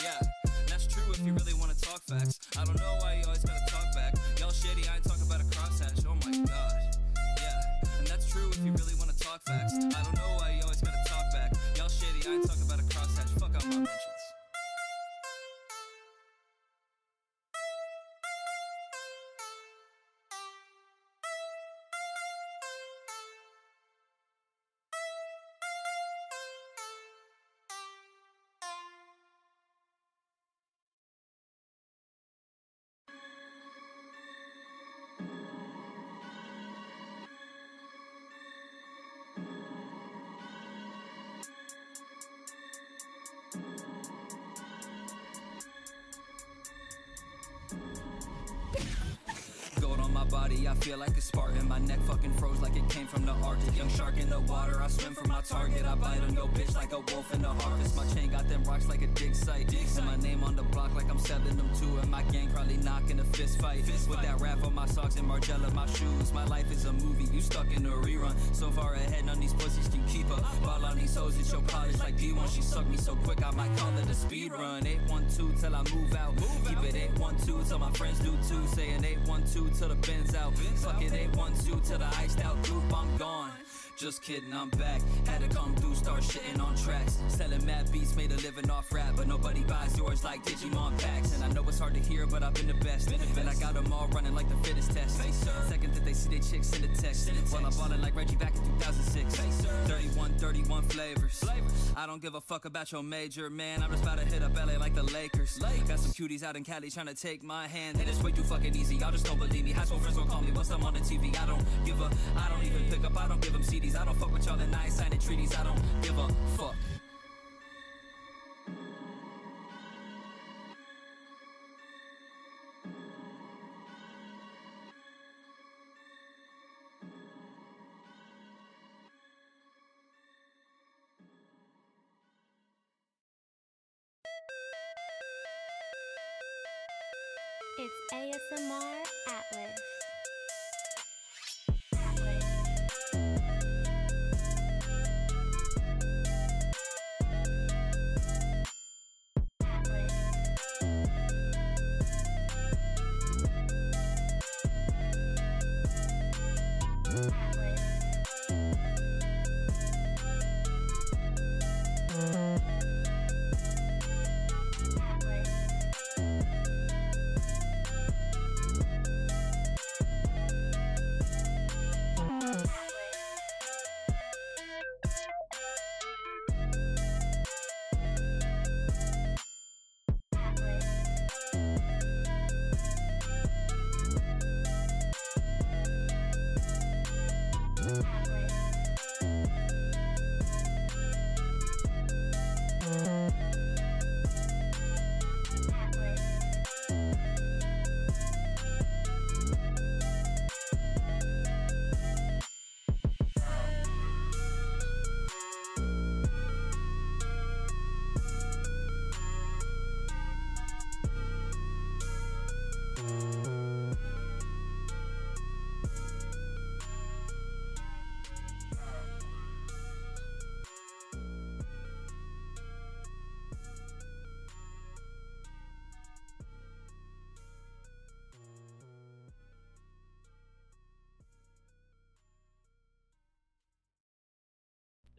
Yeah, that's true if you really wanna talk facts. I don't know why you always gotta talk back. Y'all shitty, I ain't talking about a crosshatch. Oh my god. Yeah, and that's true if you really wanna talk facts. I don't know why you always gotta talk back. Y'all shitty, I ain't talking about a crosshatch. Fuck out my mentions. I feel like a Spartan. My neck fucking froze like it came from the Arctic. Young shark in the water, I swim for my target. I bite on your bitch like a wolf in the harvest. My chain got them rocks like a dig site. And my name on the block like I'm selling them too. And my gang probably knocking a fist fight. With that rap on my socks and Margiela my shoes. My life is a movie, you stuck in a rerun. So far ahead, none of these pussies can keep up. Ball on these hoes, it's your polish like D1. She sucked me so quick, I might call it a speed run. 812 till I move out. Keep it 812 till my friends do too. Saying 812 till the Benz out. Fuck it 812 till the iced out group, I'm gone. Just kidding, I'm back. Had to come through, start shitting on tracks. Selling mad beats, made a living off rap. But nobody buys yours like Digimon packs. And I know it's hard to hear, but I've been the best. And I got them all running like the fittest test. Second that they see they chicks in the text. While I'm ballin' like Reggie back in 2006. 31 flavors. I don't give a fuck about your major, man. I'm just about to hit up LA like the Lakers. Got some cuties out in Cali trying to take my hand. And it's way too fucking easy, y'all just don't believe me. High school friends gon' call me once I'm on the TV. I don't even pick up, I don't give them CDs. I don't fuck with y'all and I ain't signing treaties. I don't give a fuck. It's ASMR Atlas.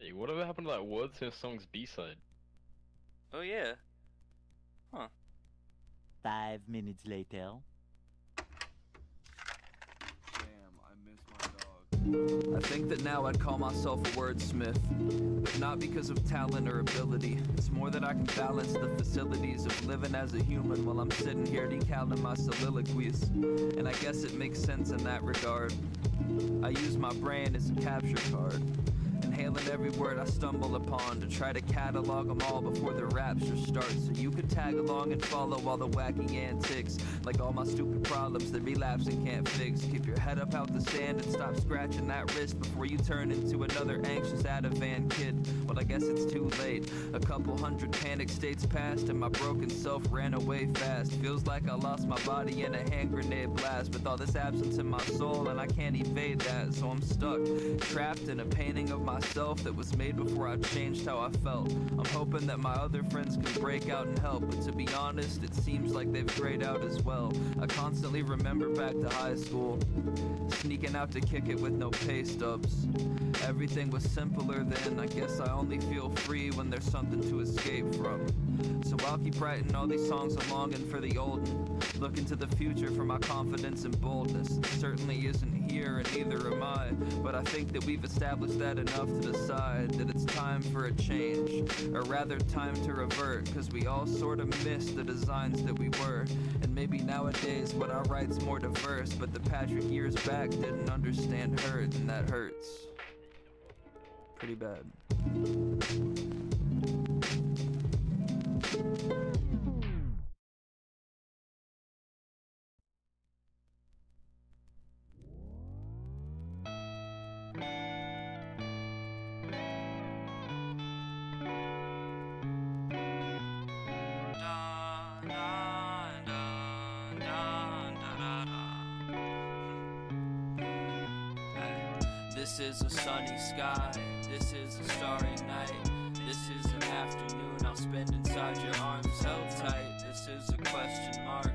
Hey, whatever happened to that Words to Songs B-side? Oh yeah. Huh. 5 minutes later. Damn, I miss my dog. I think that now I'd call myself a wordsmith, but not because of talent or ability. It's more that I can balance the facilities of living as a human while I'm sitting here decaling my soliloquies. And I guess it makes sense in that regard. I use my brain as a capture card, inhaling every word I stumble upon to try to catalog them all before the rapture starts, so you can tag along and follow all the wacky antics, like all my stupid problems that relapsing can't fix. Keep your head up out the sand and stop scratching that wrist before you turn into another anxious Ativan kid. Well, I guess it's too late. A couple hundred panic states passed and my broken self ran away fast. Feels like I lost my body in a hand grenade blast, with all this absence in my soul and I can't evade that, so I'm stuck, trapped in a painting of myself that was made before I changed how I felt. I'm hoping that my other friends can break out and help, but to be honest, it seems like they've grayed out as well. I constantly remember back to high school, sneaking out to kick it with no pay stubs. Everything was simpler then. I guess I only feel free when there's something to escape from. So I'll keep writing all these songs I'm longing for the olden, looking to the future for my confidence and boldness. It certainly isn't here and neither am I, but I think that we've established that enough to decide that it's time for a change, or rather time to revert, cause we all sort of miss the designs that we were. And maybe nowadays what I write's more diverse, but the Patrick years back didn't understand hurt, and that hurts pretty bad. This is a sunny sky, this is a starry night. This is an afternoon I'll spend inside your arms held tight. This is a question mark,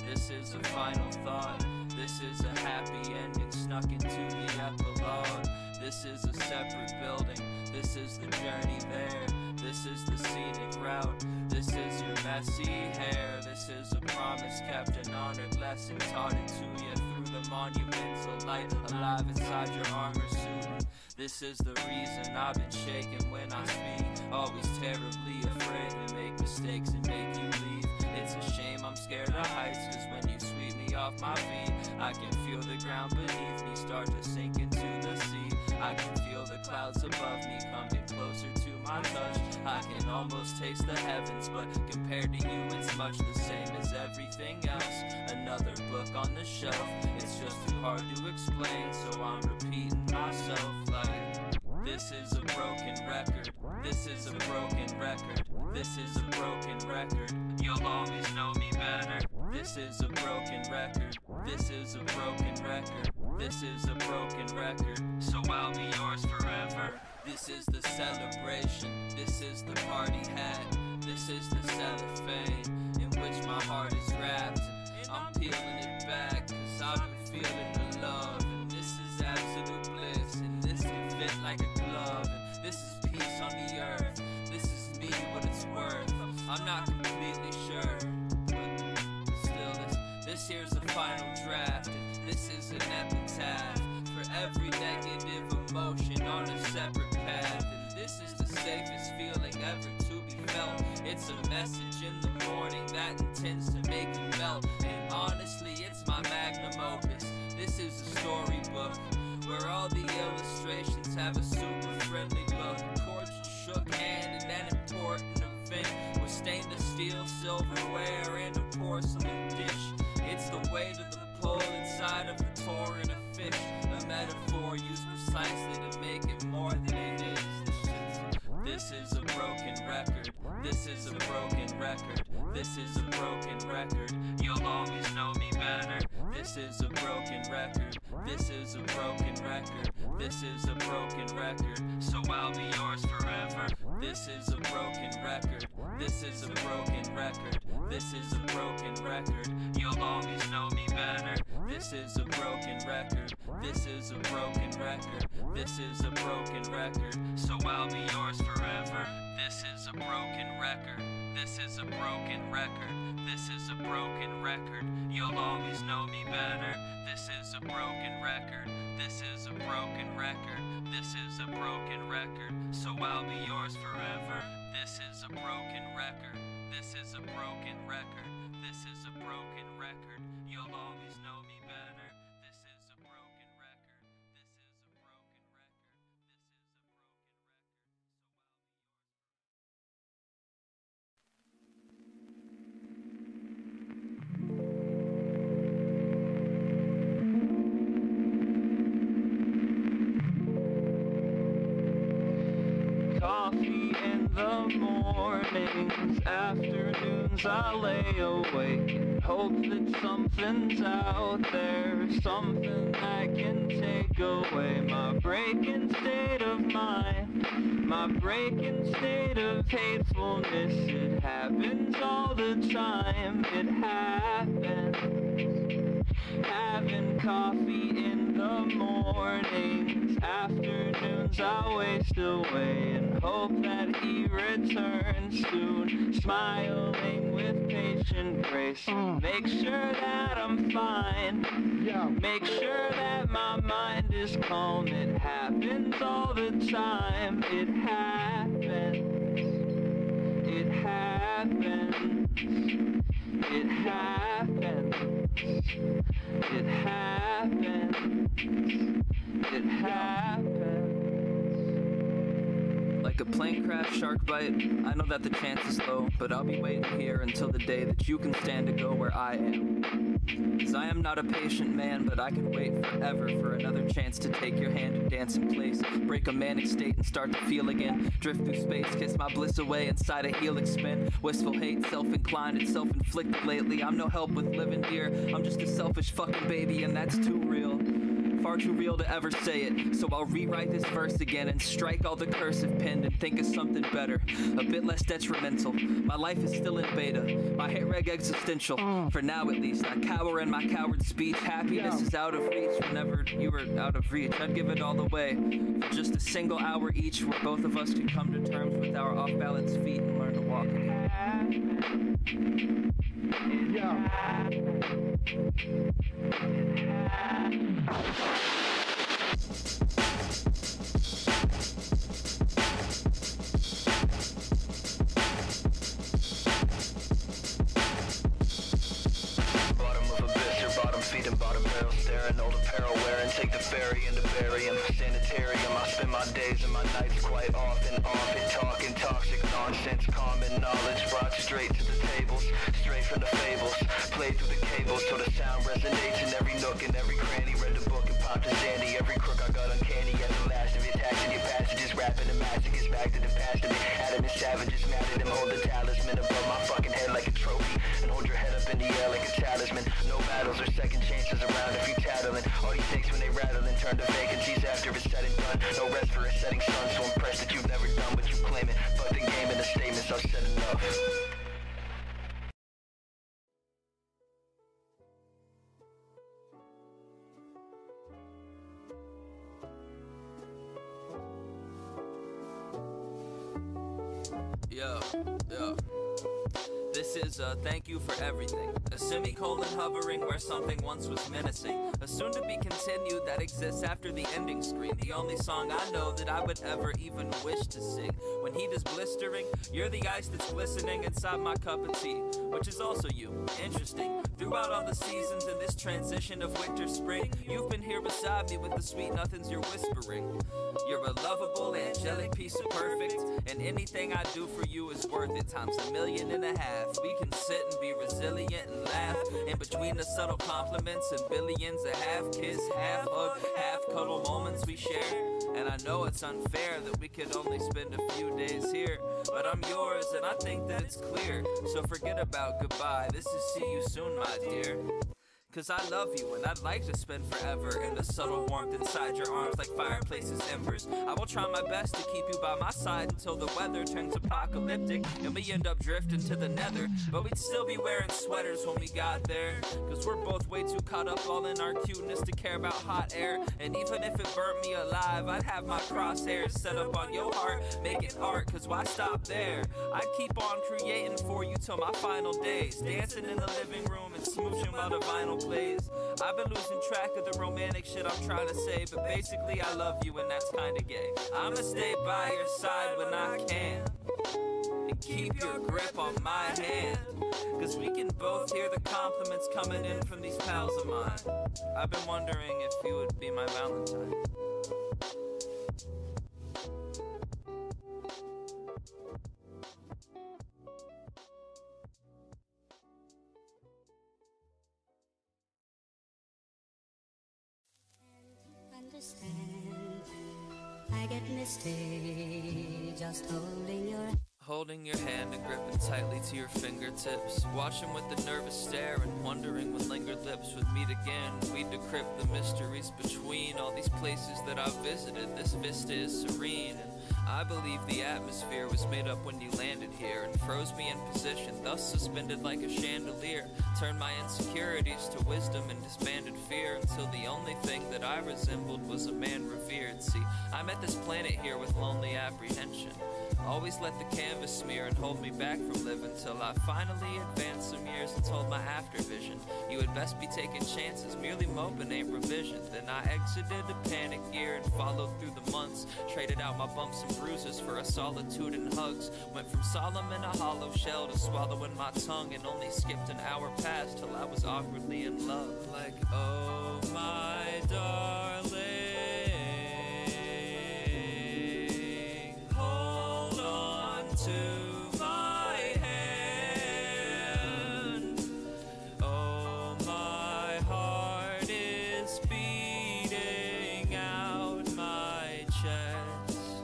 this is a final thought. This is a happy ending snuck into the epilogue. This is a separate building, this is the journey there. This is the scenic route, this is your messy hair. This is a promise kept, an honored lesson taught it to you through the monumental light, alive inside your armor suit. This is the reason I've been shaking when I speak, always terribly afraid to make mistakes and make you leave. It's a shame I'm scared of heights, cause when you sweep me off my feet, I can feel the ground beneath me start to sink into the sea. I can feel the clouds above me coming closer to my touch. I can almost taste the heavens, but compared to you it's much the same as everything else. Another book on the shelf, it's just too hard to explain, so I'm repeating myself like, this is a broken record, this is a broken record, this is a broken record, you'll always know me better. This is a broken record, this is a broken record, this is a broken record, so I'll be yours forever. This is the celebration, this is the party hat, this is the cellophane in which my heart is wrapped. I'm peeling it back, cause I've been feeling the love, and this is absolute bliss, and this can fit like a glove, and this is peace on the earth, this is me what it's worth. I'm not completely sure, but still this here's the final draft, and this is an epitaph for every negative emotion on a separate path, and this is the safest feeling ever to be felt. It's a message in the morning that intends to make you melt, and honestly it's my magnum opus. This is a storybook where all the illustrations have a super friendly look. Cordial shook hand in an important event with stainless steel silverware and a porcelain dish. It's the weight of the pull inside of the torrent of fish, a metaphor used precisely to make it more than it is. This is a broken record, this is a broken record, this is a broken record, you'll always know me better. This is a broken record, this is a broken record, this is a broken record, so I'll be yours forever. This is a broken record, this is a broken record, this is a broken record, you'll always know me better. This is a broken record, this is a broken record, this is a broken record, so I'll be yours forever. This is a broken record, this is a broken record, this is a broken record, you'll always know me better. This is a broken record, this is a broken record, this is a broken record, so I'll be yours forever. This is a broken record, this is a broken record, this is a broken record, you'll always know me better. This is a broken record, this is a broken record, this is a broken record. Coffee in the mornings, afternoons I lay awake and hope that something's out there, something that can take away my breaking state of mind, my breaking state of hatefulness. It happens all the time, it happens. Having coffee in the mornings, afternoons I waste away and hope that he returns soon, smiling with patient grace. Make sure that I'm fine, make sure that my mind is calm. It happens all the time, it happens, it happens, it happens, it happens, it happens. Like a plane crash, shark bite, I know that the chance is low, but I'll be waiting here until the day that you can stand to go where I am. 'Cause I am not a patient man, but I can wait forever for another chance to take your hand and dance in place, break a manic state and start to feel again, drift through space, kiss my bliss away inside a helix spin, wistful hate, self-inclined, it's self-inflicted lately. I'm no help with living here, I'm just a selfish fucking baby and that's too real. far too real to ever say it. So I'll rewrite this verse again and strike all the cursive pen and think of something better, a bit less detrimental. My life is still in beta, my hit reg existential. For now at least, I cower in my coward speech. Happiness is out of reach whenever you were out of reach. I'd give it all away for just a single hour each, where both of us could come to terms with our off-balance feet and learn to walk again. Feet and bottom barrel staring, old apparel wearing, take the ferry into barium, sanitarium. I spend my days and my nights quite often talking toxic nonsense, common knowledge brought straight to the tables, straight from the fables, played through the cables till the sound resonates in every nook and every cranny. Read the book and popped a Zandy, every crook I got uncanny at the last of it, taxing your passages, rapping and masochists back to the past of it, adding the savages, mad at them, hold the talisman above my fucking head like a trophy, and hold your head up in the air like a talisman. No battles or second chances around if you tattling. All he takes when they rattle and turn to vacancies after it's said and done. No rest for a setting sun, so impressed that you've never done what you claim it. But the game and the statements, I've said enough. Yo. This is a thank you for everything. A semicolon hovering where something once was menacing. A soon to be continued that exists after the ending screen. The only song I know that I would ever even wish to sing. When heat is blistering, you're the ice that's glistening inside my cup of tea, which is also you. Interesting. Throughout all the seasons in this transition of winter, spring, you've been here beside me with the sweet nothings you're whispering. You're a lovable, angelic piece of perfect, and anything I do for you is worth it times 1.5 million. We can sit and be resilient and laugh in between the subtle compliments and billions of half kiss, half hug, half cuddle moments we share. And I know it's unfair that we could only spend a few days here, but I'm yours and I think that it's clear. So forget about goodbye, this is see you soon, my dear. Cause I love you and I'd like to spend forever in the subtle warmth inside your arms like fireplace's embers. I will try my best to keep you by my side until the weather turns apocalyptic and we end up drifting to the nether. But we'd still be wearing sweaters when we got there, cause we're both way too caught up all in our cuteness to care about hot air. And even if it burnt me alive, I'd have my crosshairs set up on your heart, making art, cause why stop there? I'd keep on creating for you till my final days, dancing in the living room and smooching while the vinyl plays. I've been losing track of the romantic shit I'm trying to say, but basically I love you and that's kinda gay. I'ma stay by your side when I can, and keep your grip on my hand, cause we can both hear the compliments coming in from these pals of mine. I've been wondering if you would be my Valentine. I get misty just holding your hand and gripping tightly to your fingertips, watching with the nervous stare and wondering when lingered lips would meet again. We'd decrypt the mysteries between all these places that I've visited. This vista is serene, and I believe the atmosphere was made up when you landed here and froze me in position, thus suspended like a chandelier. Turned my insecurities to wisdom and disbanded fear, until the only thing that I resembled was a man revered. See, I met this planet here with lonely apprehension. Always let the canvas smear and hold me back from living, till I finally advanced some years and told my after vision, you had best be taking chances, merely moping ain't revision. Then I exited a panic gear and followed through the months, traded out my bumps and bruises for a solitude and hugs. Went from solemn in a hollow shell to swallowing my tongue, and only skipped an hour past till I was awkwardly in love. Like, oh my darling, hold on to my hand. Oh, my heart is beating out my chest.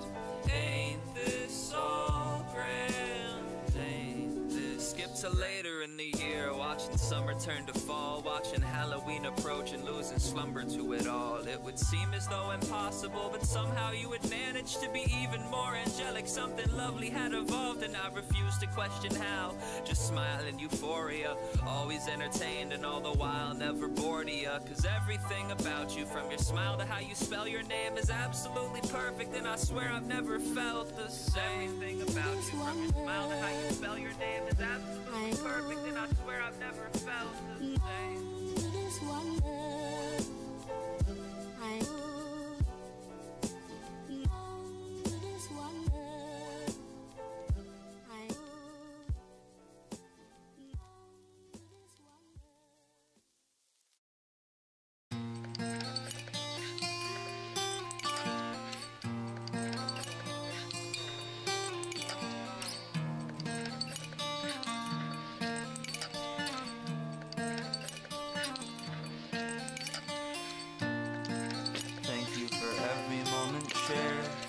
Ain't this all grand? Ain't this? Skip to later in the year, watch Watching summer turn to fall, watching Halloween approach and losing slumber to it all. It would seem as though impossible, but somehow you would manage to be even more angelic. Something lovely had evolved and I refused to question how. Just smile in euphoria, always entertained and all the while never bored of ya. Cause everything about you, from your smile to how you spell your name, is absolutely perfect, and I swear I've never felt the same. Everything about you, from your smile to how you spell your name, is absolutely perfect, and I swear I've never felt the same.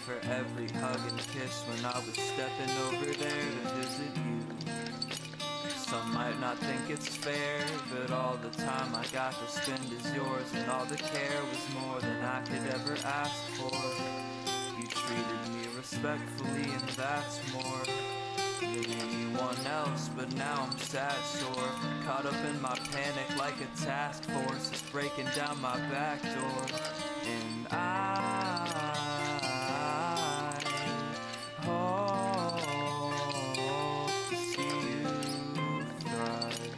For every hug and kiss when I was stepping over there to visit you. Some might not think it's fair, but all the time I got to spend is yours, and all the care was more than I could ever ask for. You treated me respectfully, and that's more than anyone else, but now I'm sad sore, caught up in my panic like a task force is breaking down my back door. And I hope to see you thrive,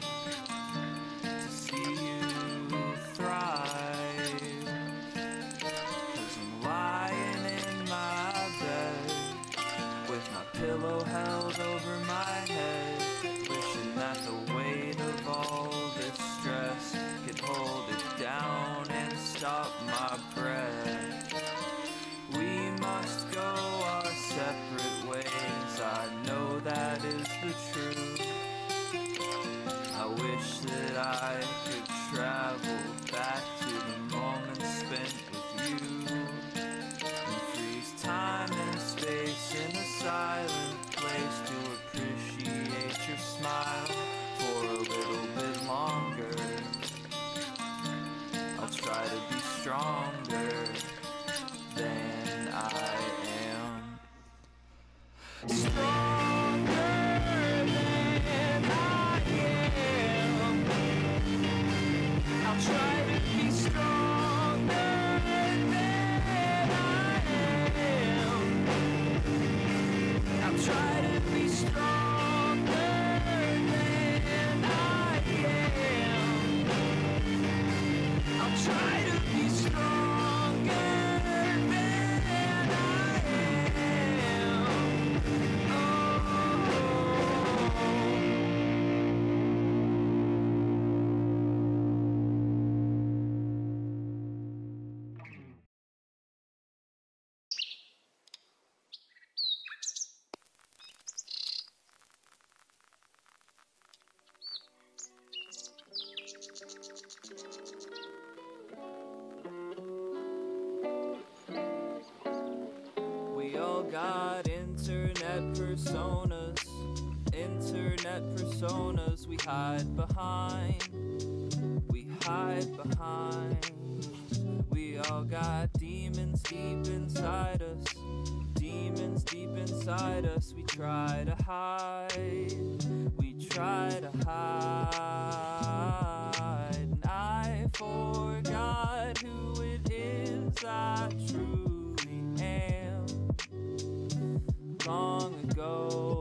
to see you thrive, 'cause I'm lying in my bed with my pillow held over my head, wishing that the weight of all this stress could hold it down and stop my breath. We must go our separate ways, I know that is the truth. I wish that I could travel back to the moment spent with you, and freeze time and space in a silent place to appreciate your smile for a little bit longer. I'll try to be stronger than I am. Stronger than I am. I'll try to be stronger than I am. I'll try to be stronger than I am. I'll try to be stronger than I am. We all got internet personas we hide behind. We all got demons deep inside us, we try to hide, and I forgot who it is I truly am long ago,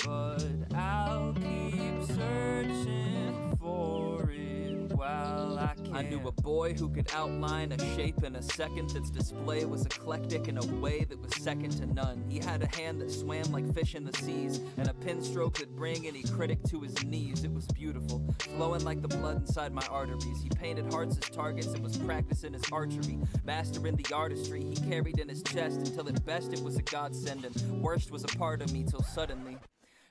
but I'll keep searching for it while I can. I knew a boy who could outline a shape in a second. Its display was eclectic in a way that was second to none. He had a hand that swam like fish in the seas, and a pen stroke that bring any critic to his knees. It was beautiful, flowing like the blood inside my arteries. He painted hearts as targets and was practicing his archery, mastering the artistry he carried in his chest, until at best it was a godsend, and worst was a part of me till suddenly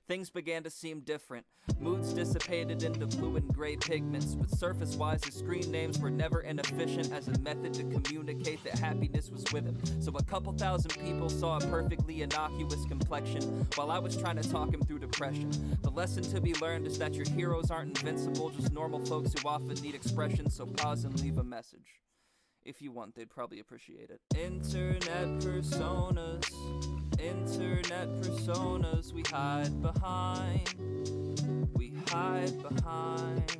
things began to seem different. Moods dissipated into blue and gray pigments, but surface-wise the screen names were never inefficient as a method to communicate that happiness was with him. So a couple thousand people saw a perfectly innocuous complexion while I was trying to talk him through depression. The lesson to be learned is that your heroes aren't invincible, just normal folks who often need expression, so pause and leave a message. If you want, they'd probably appreciate it. Internet personas, we hide behind. We hide behind.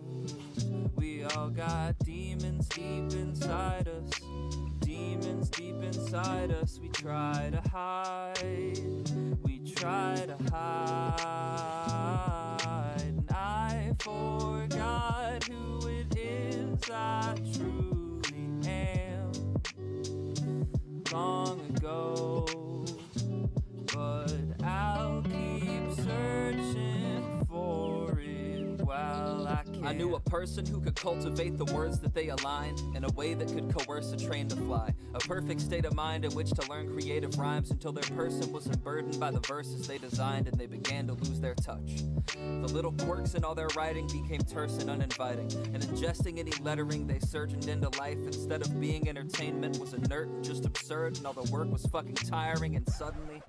We all got demons deep inside us. Demons deep inside us. We try to hide. We try to hide. And I forgot who it is I truly am long ago, but I'll keep searching for it while I can. I knew a person who could cultivate the words that they aligned in a way that could coerce a train to fly. A perfect state of mind in which to learn creative rhymes until their person wasn't burdened by the verses they designed and they began to lose their touch. The little quirks in all their writing became terse and uninviting, and ingesting any lettering they surgeoned into life instead of being entertainment was inert and just absurd, and all the work was fucking tiring, and suddenly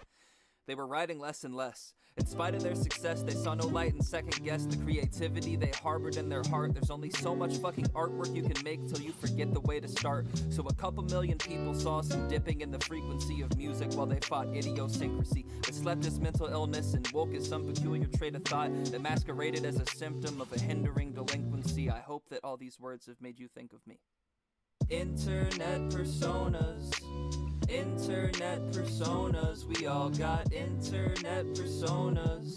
they were writing less and less. In spite of their success, they saw no light and second-guessed the creativity they harbored in their heart. There's only so much fucking artwork you can make till you forget the way to start. So a couple million people saw some dipping in the frequency of music while they fought idiosyncrasy that slept as mental illness and woke as some peculiar trait of thought that masqueraded as a symptom of a hindering delinquency. I hope that all these words have made you think of me. Internet personas, we all got internet personas.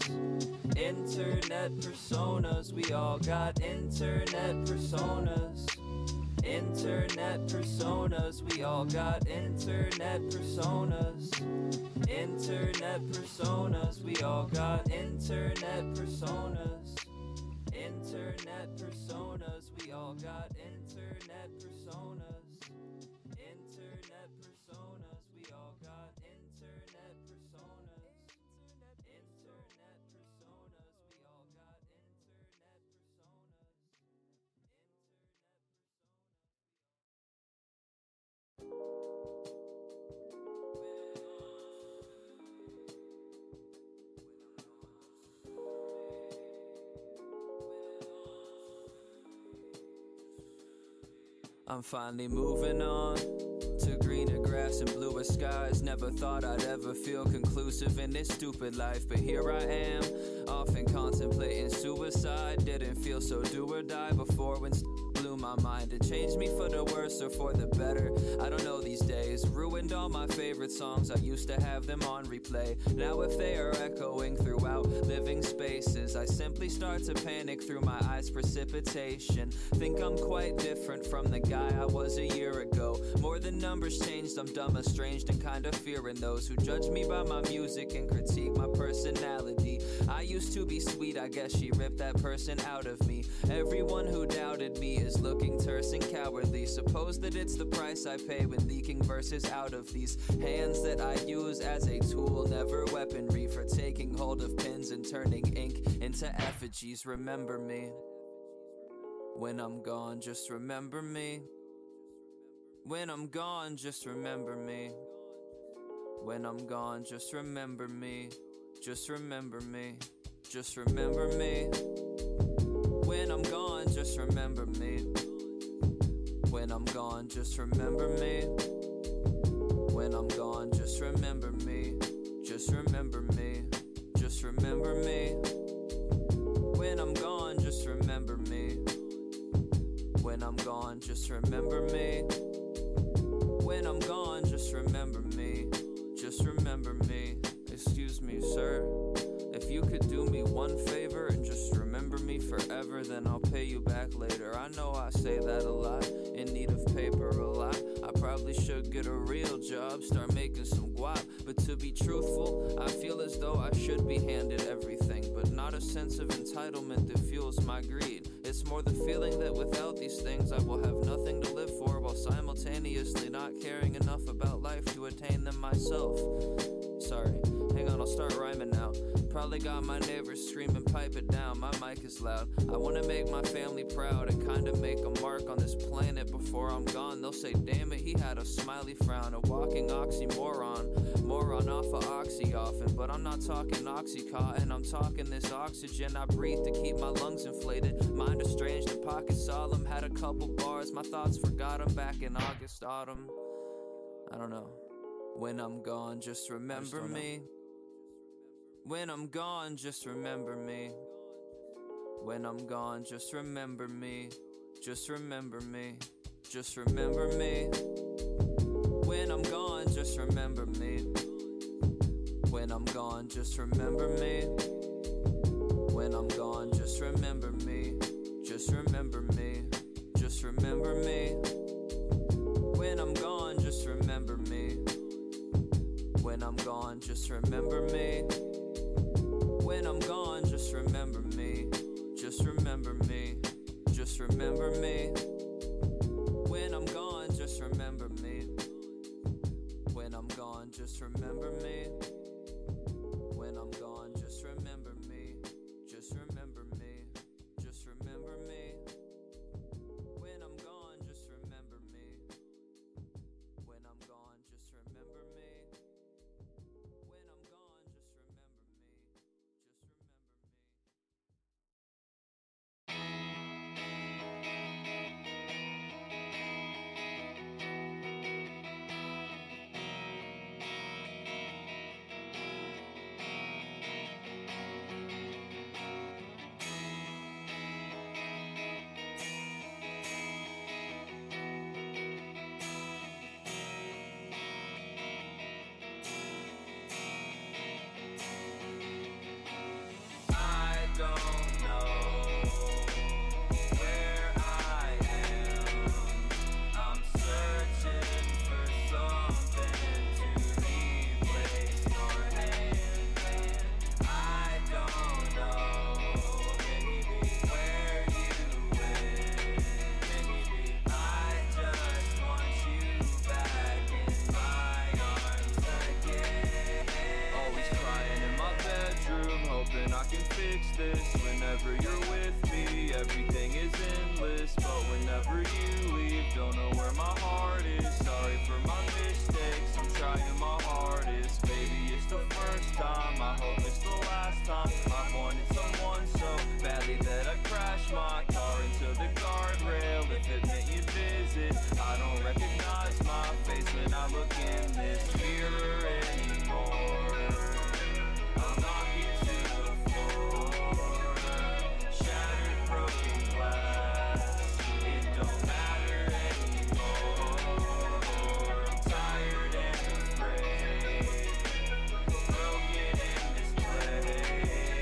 Internet personas, we all got internet personas. Internet personas, we all got internet personas. Internet personas, we all got internet personas. Internet personas, we all got internet personas. Internet personas, we all got internet personas. Internet personas, we all got internet I'm finally moving on to greener grass and bluer skies. Never thought I'd ever feel conclusive in this stupid life, but here I am, often contemplating suicide. Didn't feel so do or die before when blew my mind. It changed me for the worse or for the better, I don't know these days. Ruined all my favorite songs, I used to have them on replay. Now if they are echoing throughout living spaces, I simply start to panic through my eyes' precipitation. Think I'm quite different from the guy I was a year ago. More than numbers changed, I'm dumb, estranged, and kinda fearing those who judge me by my music and critique my personality. I used to be sweet, I guess she ripped that person out of me. Everyone who doubted me is looking terse and cowardly. Suppose that it's the price I pay when leaking verses out of these hands that I use as a tool, never weaponry, for taking hold of pens and turning ink into effigies. Remember me when I'm gone, just remember me. When I'm gone, just remember me. When I'm gone, just remember me. Just remember me. Just remember me. When I'm gone, just remember me. When I'm gone, just remember me. When I'm gone, just remember me. Just remember me. Just remember me. When I'm gone, just remember me. When I'm gone, just remember me. When I'm gone, just remember me. Just remember me. Excuse me, sir. If you could do me one favor and just remember me forever, then I'll pay you back later. I know I say that a lot, in need of paper a lot. I probably should get a real job, start making some guap. But to be truthful, I feel as though I should be handed everything, but not a sense of entitlement that fuels my greed. It's more the feeling that without these things I will have nothing to live for, while simultaneously not caring enough about life to attain them myself. Sorry, hang on, I'll start rhyming now. Probably got my neighbors screaming, pipe it down, my mic is loud. I wanna make my family proud and kinda make a mark on this planet before I'm gone. They'll say, damn it, he had a smiley frown, a walking oxymoron. Moron off of oxy often, but I'm not talking Oxycontin, I'm talking this oxygen I breathe to keep my lungs inflated. Mind estranged, the pocket solemn, had a couple bars, my thoughts forgot 'em back in August, autumn. I don't know. When I'm gone, just remember me. When I'm gone, just remember me. When I'm gone, just remember me. Just remember me. Just remember me. When I'm gone, just remember me. When I'm gone, just remember me. When I'm gone, just remember me. Just remember me. Just remember me. When I'm gone, just remember me. When I'm gone, just remember me. When I'm gone, just remember me. Just remember me. Just remember me. When I'm gone, just remember me. When I'm gone, just remember me. When I'm gone, just remember me. Just remember me. Just remember me. When I'm gone, just remember me. When I'm gone, just remember me. When I'm gone, just remember me. Just whenever you're with me, everything is endless. But whenever you leave, don't know where my heart is. Sorry for my mistakes, I'm trying my hardest. Baby, it's the first time, I hope it's the last time. I wanted someone so badly that I crashed my car into the guardrail. If it meant you'd visit, I don't recognize my face when I look in this mirror anymore. I'm knocking to the floor, shattered, broken glass. It don't matter anymore. I'm tired and afraid, broken in this place.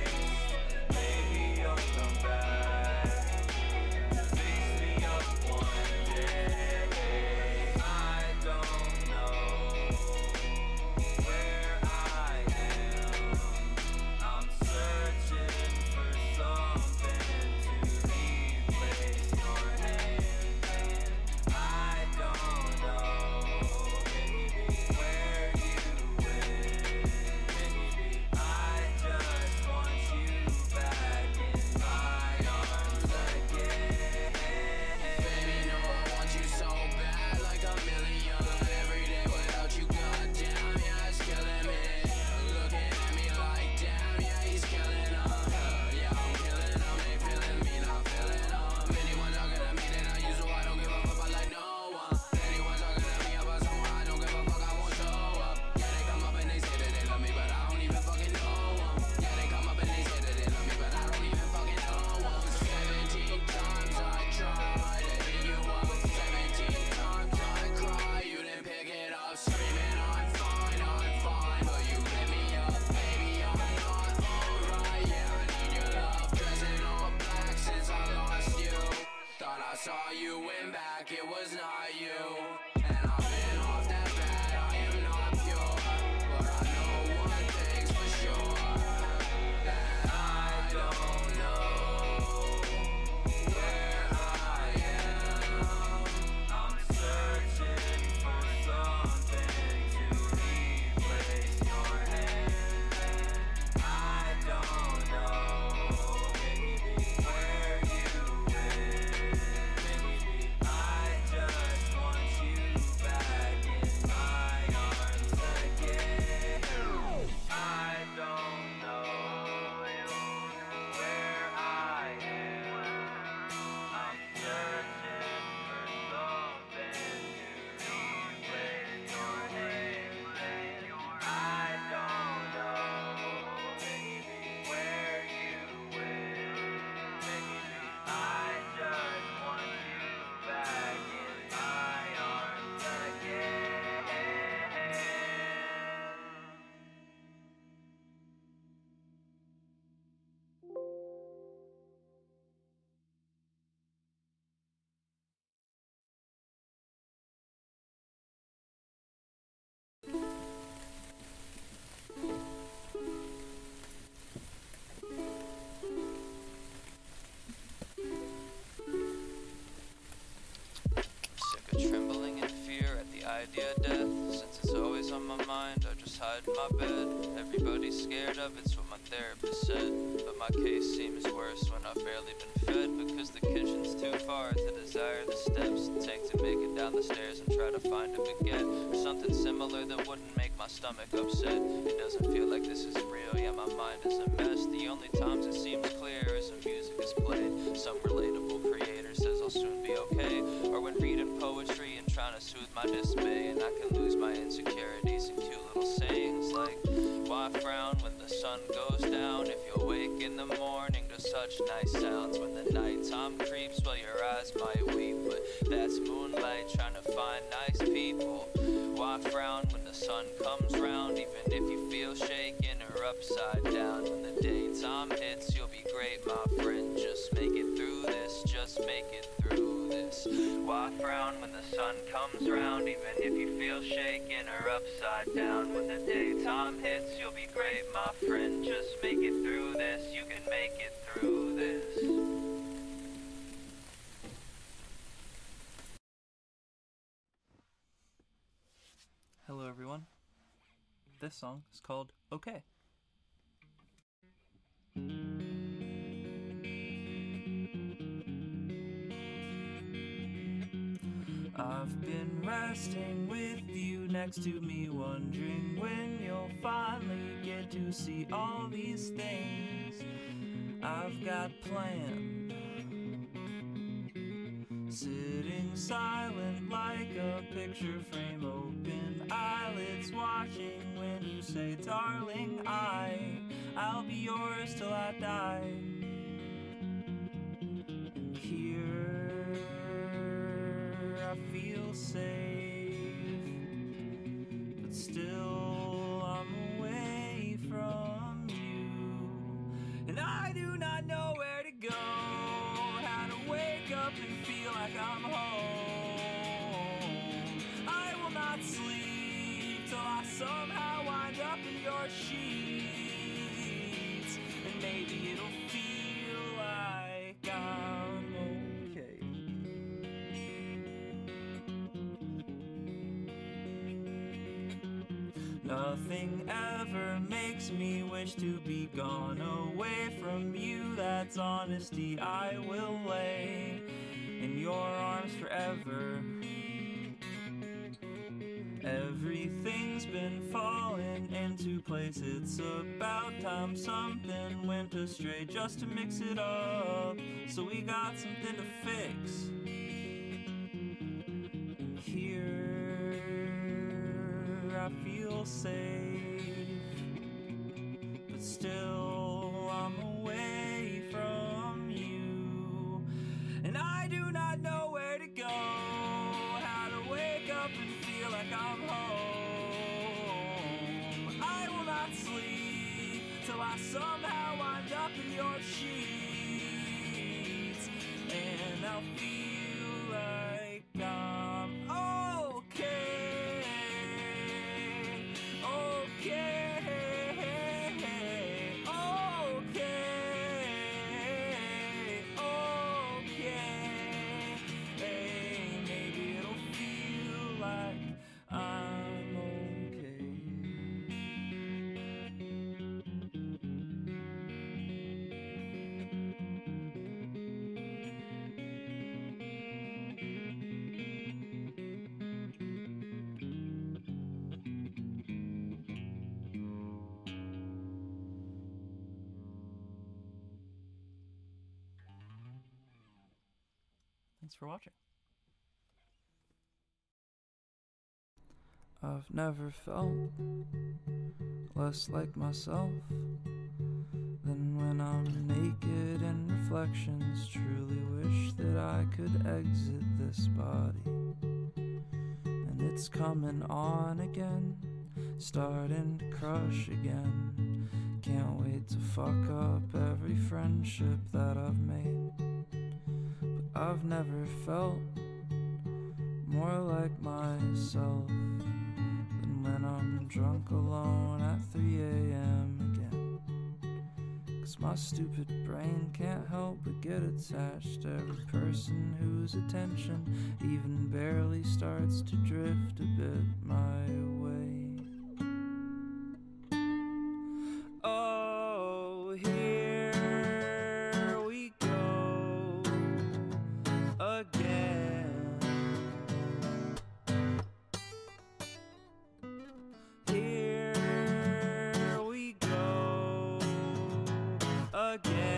on my mind, I just hide in my bed. Everybody's scared of it's what my therapist said. But my case seems worse when I've barely been fed, because the kitchen's too far to desire the steps it take to make it down the stairs and try to find a baguette or something similar that wouldn't make my stomach upset. It doesn't feel like this is real, yeah, my mind is a mess. The only times it seems clear is when music is played. Some relatable creator says I'll soon be okay, or when reading poetry and trying to soothe my dismay, and I can lose my insecurities in cute little sayings like, why frown when the sun goes down if you awake in the morning to such nice sounds? When the nighttime creeps, well, your eyes might weep, but that's moonlight trying to find nice people. Why frown when the sun comes round, even if you feel shaken or upside down? When the daytime hits, you'll be great, my friend. Just make it through this, just make it through this. Why frown when the sun comes round, even if you feel shaken or upside down? When the daytime hits, you'll be great, my friend. Just make it through this, you can make it through this. Hello everyone. This song is called Okay. I've been resting with you next to me, wondering when you'll finally get to see all these things I've got planned. Sitting silent like a picture frame, open eyelids watching when you say, darling, I'll be yours till I die. And here I feel safe, but still I'm away from you, and I do not know where to go, how to wake up and feel like I'm home. I will not sleep till I somehow wind up in your sheets, and maybe it'll feel like I'm okay. Nothing ever makes me wish to be gone away from you. That's honesty. I will lay in your arms forever. Everything's been falling into place. It's about time something went astray, just to mix it up, so we got something to fix. And here I feel safe, but still I'm away from you, and I do not know where to go, how to wake up and feel like I'm home. I will not sleep till I somehow wind up in your sheets, and I'll feel like I'm okay. Okay, maybe it'll feel like I'm okay. Thanks for watching. I've never felt less like myself than when I'm naked in reflections. Truly wish that I could exit this body, and it's coming on again, starting to crush again. Can't wait to fuck up every friendship that I've made. I've never felt more like myself than when I'm drunk alone at 3 a.m. again. 'Cause my stupid brain can't help but get attached to every person whose attention even barely starts to drift a bit my way. again.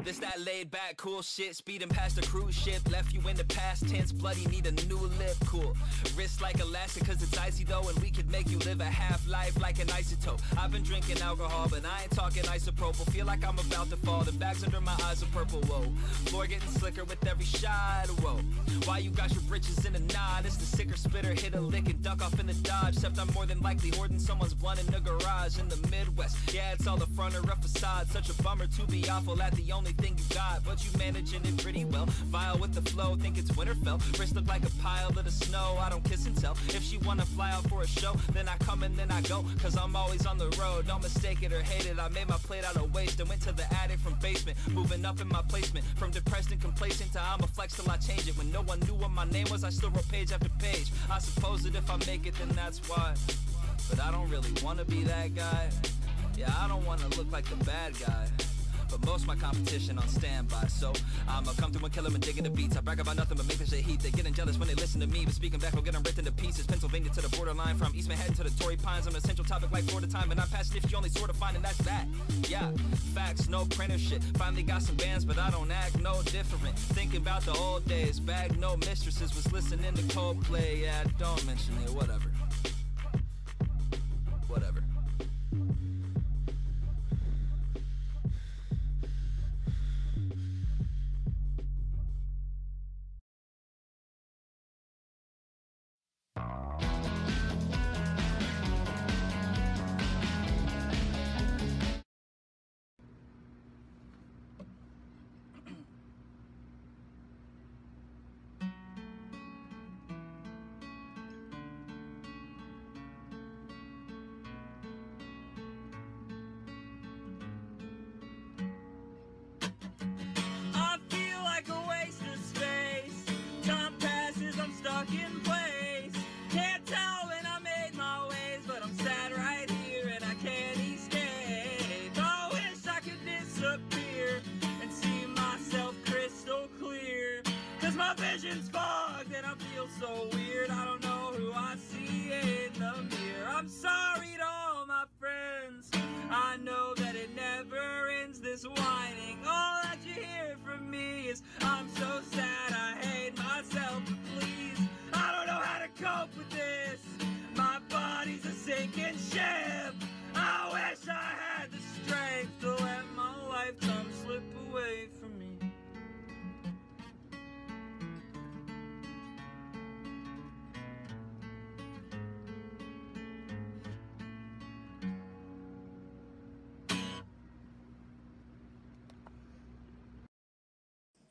This that laid back cool shit, speeding past a cruise ship, left you in the past tense, bloody need a new lip, cool. Wrist like elastic cause it's icy though, and we could make you live a half life like an isotope. I've been drinking alcohol but I ain't talking isopropyl, feel like I'm about to fall, the bags under my eyes are purple, whoa. Floor getting slicker with every shot, whoa. Why you got your britches in a knot, it's the sicker spitter, hit a lick and duck off in the Dodge, except I'm more than likely hoarding someone's blunt in the garage in the Midwest. Yeah, it's all the front or a facade, such a bummer to be awful at the only thing you got, but you managing it pretty well. Vile with the flow, think it's Winterfell. Wrist look like a pile of the snow, I don't kiss and tell. If she wanna fly out for a show, then I come and then I go, cause I'm always on the road. Don't mistake it or hate it, I made my plate out of waste and went to the attic from basement, moving up in my placement, from depressed and complacent to I'ma flex till I change it. When no one knew what my name was, I still wrote page after page. I suppose that if I make it, then that's why, but I don't really wanna be that guy. Yeah, I don't wanna look like the bad guy, but most my competition on standby, so I'ma come through and kill them and dig in the beats. I brag about nothing but make this shit heat. They getting jealous when they listen to me, but speaking back, we'll get them ripped into pieces. Pennsylvania to the borderline, from East Manhattan to the Torrey Pines. I'm an essential topic like Florida time, and I'm past if you only sort of find, and that's that. Yeah, facts, no printer shit. Finally got some bands, but I don't act no different. Thinking about the old days, bag no mistresses, was listening to Coldplay. Yeah, don't mention it, whatever. Whatever. In place, can't tell when I made my ways, but I'm sad right here and I can't escape. I wish I could disappear and see myself crystal clear, cause my vision's fogged and I feel so weird. I don't know who I see in the mirror. I'm sorry to all my friends, I know that it never ends, this whining. All that you hear from me is I'm so sad, I hate myself, but please, I don't know how to cope with this. My body's a sinking ship. I wish I had the strength to let my lifetime slip away from me.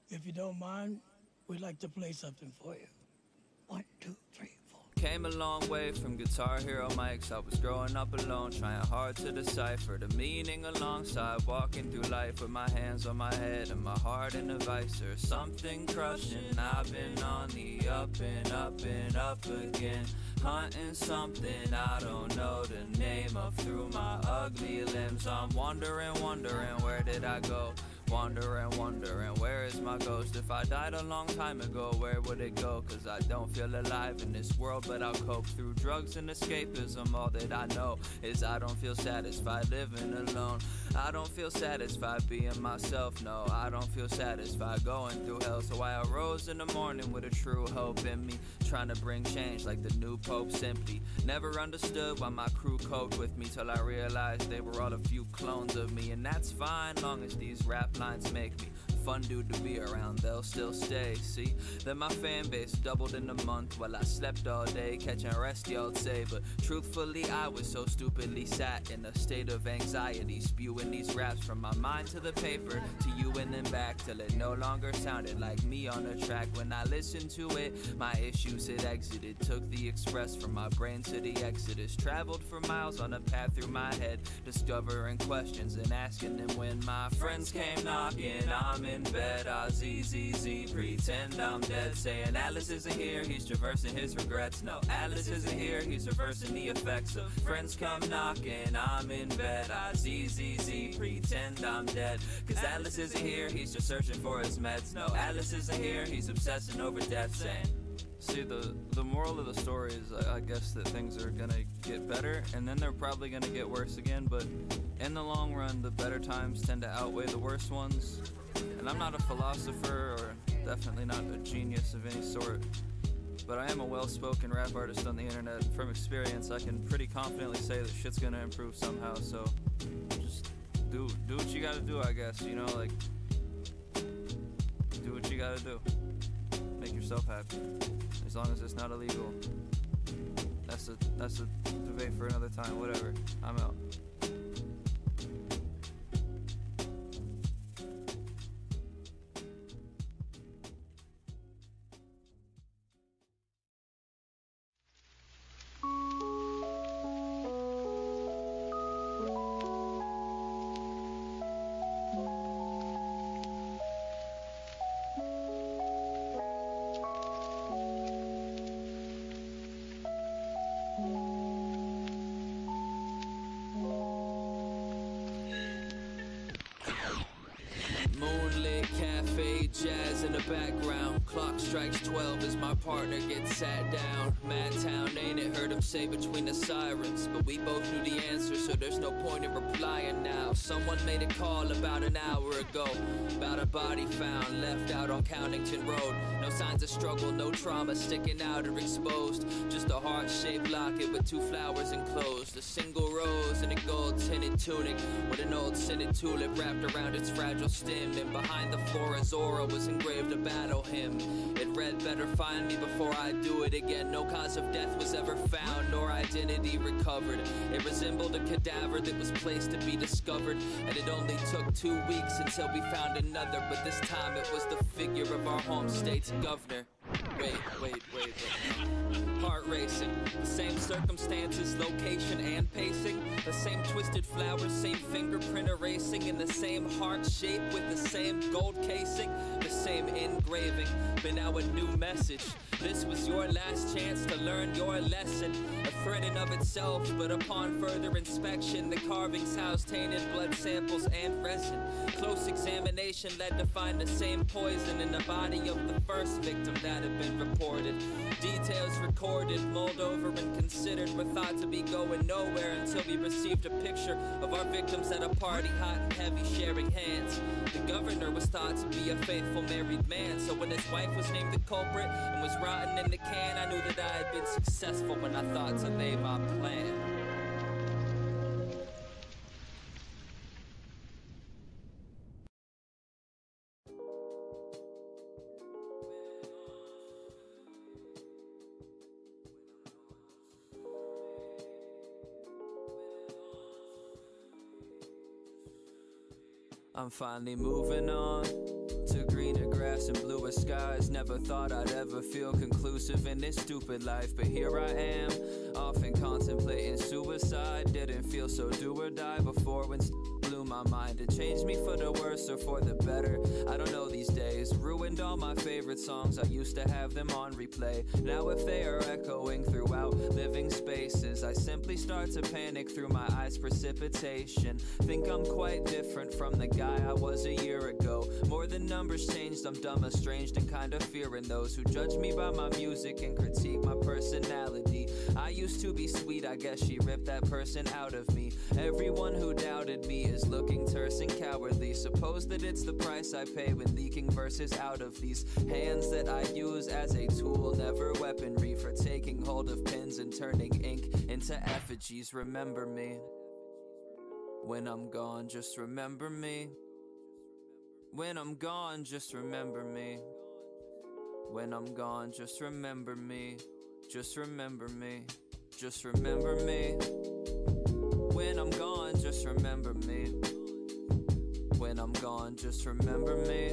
If you don't mind, we'd like to play something for you. 1, 2, 3, 4. Came a long way from Guitar Hero mics. I was growing up alone, trying hard to decipher the meaning alongside walking through life with my hands on my head and my heart in a vice. There's something crushing. I've been on the up and up and up again, hunting something I don't know the name of through my ugly limbs. I'm wondering, where did I go? Wondering, where is my ghost? If I died a long time ago, where would it go? Cause I don't feel alive in this world, but I'll cope through drugs and escapism. All that I know is I don't feel satisfied living alone. I don't feel satisfied being myself, no. I don't feel satisfied going through hell. So I arose in the morning with a true hope in me, trying to bring change like the new Pope simply. Never understood why my crew coped with me till I realized they were all a few clones of me. And that's fine, long as these rap lines make me fun dude to be around, they'll still stay. See, then my fan base doubled in a month while I slept all day, catching rest, y'all'd say. But truthfully, I was so stupidly sat in a state of anxiety, spewing these raps from my mind to the paper, to you and then back, till it no longer sounded like me on a track. When I listened to it, my issues had exited, took the express from my brain to the exodus, traveled for miles on a path through my head, discovering questions and asking them. When my friends came knocking, I'm in bed, I ZZZ, pretend I'm dead, saying Alice isn't here, he's traversing his regrets. No, Alice isn't here, he's reversing the effects of friends come knocking, I'm in bed, I ZZZ, pretend I'm dead, cause Alice isn't here, he's just searching for his meds. No, Alice isn't here, he's obsessing over death, saying. See, the moral of the story is, I guess, that things are gonna get better, and then they're probably gonna get worse again, but in the long run, the better times tend to outweigh the worse ones. And I'm not a philosopher, or definitely not a genius of any sort, but I am a well-spoken rap artist on the internet. From experience, I can pretty confidently say that shit's gonna improve somehow, so just do what you gotta do, I guess, you know, like, do what you gotta do. Make yourself happy. As long as it's not illegal. That's a debate for another time, whatever. I'm out. Moonlit cafe, jazz in the background. Clock strikes 12 as my partner gets sat down. Madtown, ain't it? Heard him say between the sirens, but we both knew the answer, so there's no point in replying now. Someone made a call about an hour ago about a body found left out on Countington Road. No signs of struggle, no trauma sticking out or exposed. Just a heart-shaped locket with 2 flowers enclosed. A single rose in a gold-tinted tunic with an old scented tulip wrapped around its fragile stem. And behind the flora's aura was engraved a battle hymn. It read, better find me before I do it again. No cause of death was ever found, nor identity recovered. It resembled a cadaver that was placed to be discovered, and it only took 2 weeks until we found another. But this time it was the figure of our home state's governor. Wait. Heart racing, the same circumstances, location and pacing, the same twisted flowers, same fingerprint erasing, in the same heart shape with the same gold casing, the same engraving, but now a new message. This was your last chance to learn your lesson. A threat in of itself, but upon further inspection, the carvings housed tainted blood samples and resin. Close examination led to find the same poison in the body of the first victim that had been reported. Details recorded, mulled over and considered, were thought to be going nowhere until we received a picture of our victims at a party, hot and heavy, sharing hands. The governor was thought to be a faithful married man, so when his wife was named the culprit and was rotten in the can, I knew that I had been successful when I thought to lay my plan. I'm finally moving on to greener grass and bluer skies. Never thought I'd ever feel conclusive in this stupid life, but here I am, often contemplating suicide. Didn't feel so do or die before when blew my mind. It changed me for the worse or for the better, I don't know these days. Ruined all my favorite songs, I used to have them on replay. Now if they are echoing throughout living spaces, I simply start to panic through my eyes' precipitation. Think I'm quite different from the guy I was a year ago. More than numbers changed, I'm dumb, estranged, and kind of fearing those who judge me by my music and critique my personality. I used to be sweet, I guess she ripped that person out of me. Everyone who doubted me is looking terse and cowardly. Suppose that it's the price I pay when leaking verses out of these hands that I use as a tool, never weaponry, for taking hold of pens and turning ink into effigies. Remember me when I'm gone, just remember me When I'm gone, just remember me. When I'm gone, just remember me. Just remember me. Just remember me. When I'm gone, just remember me. When I'm gone, just remember me.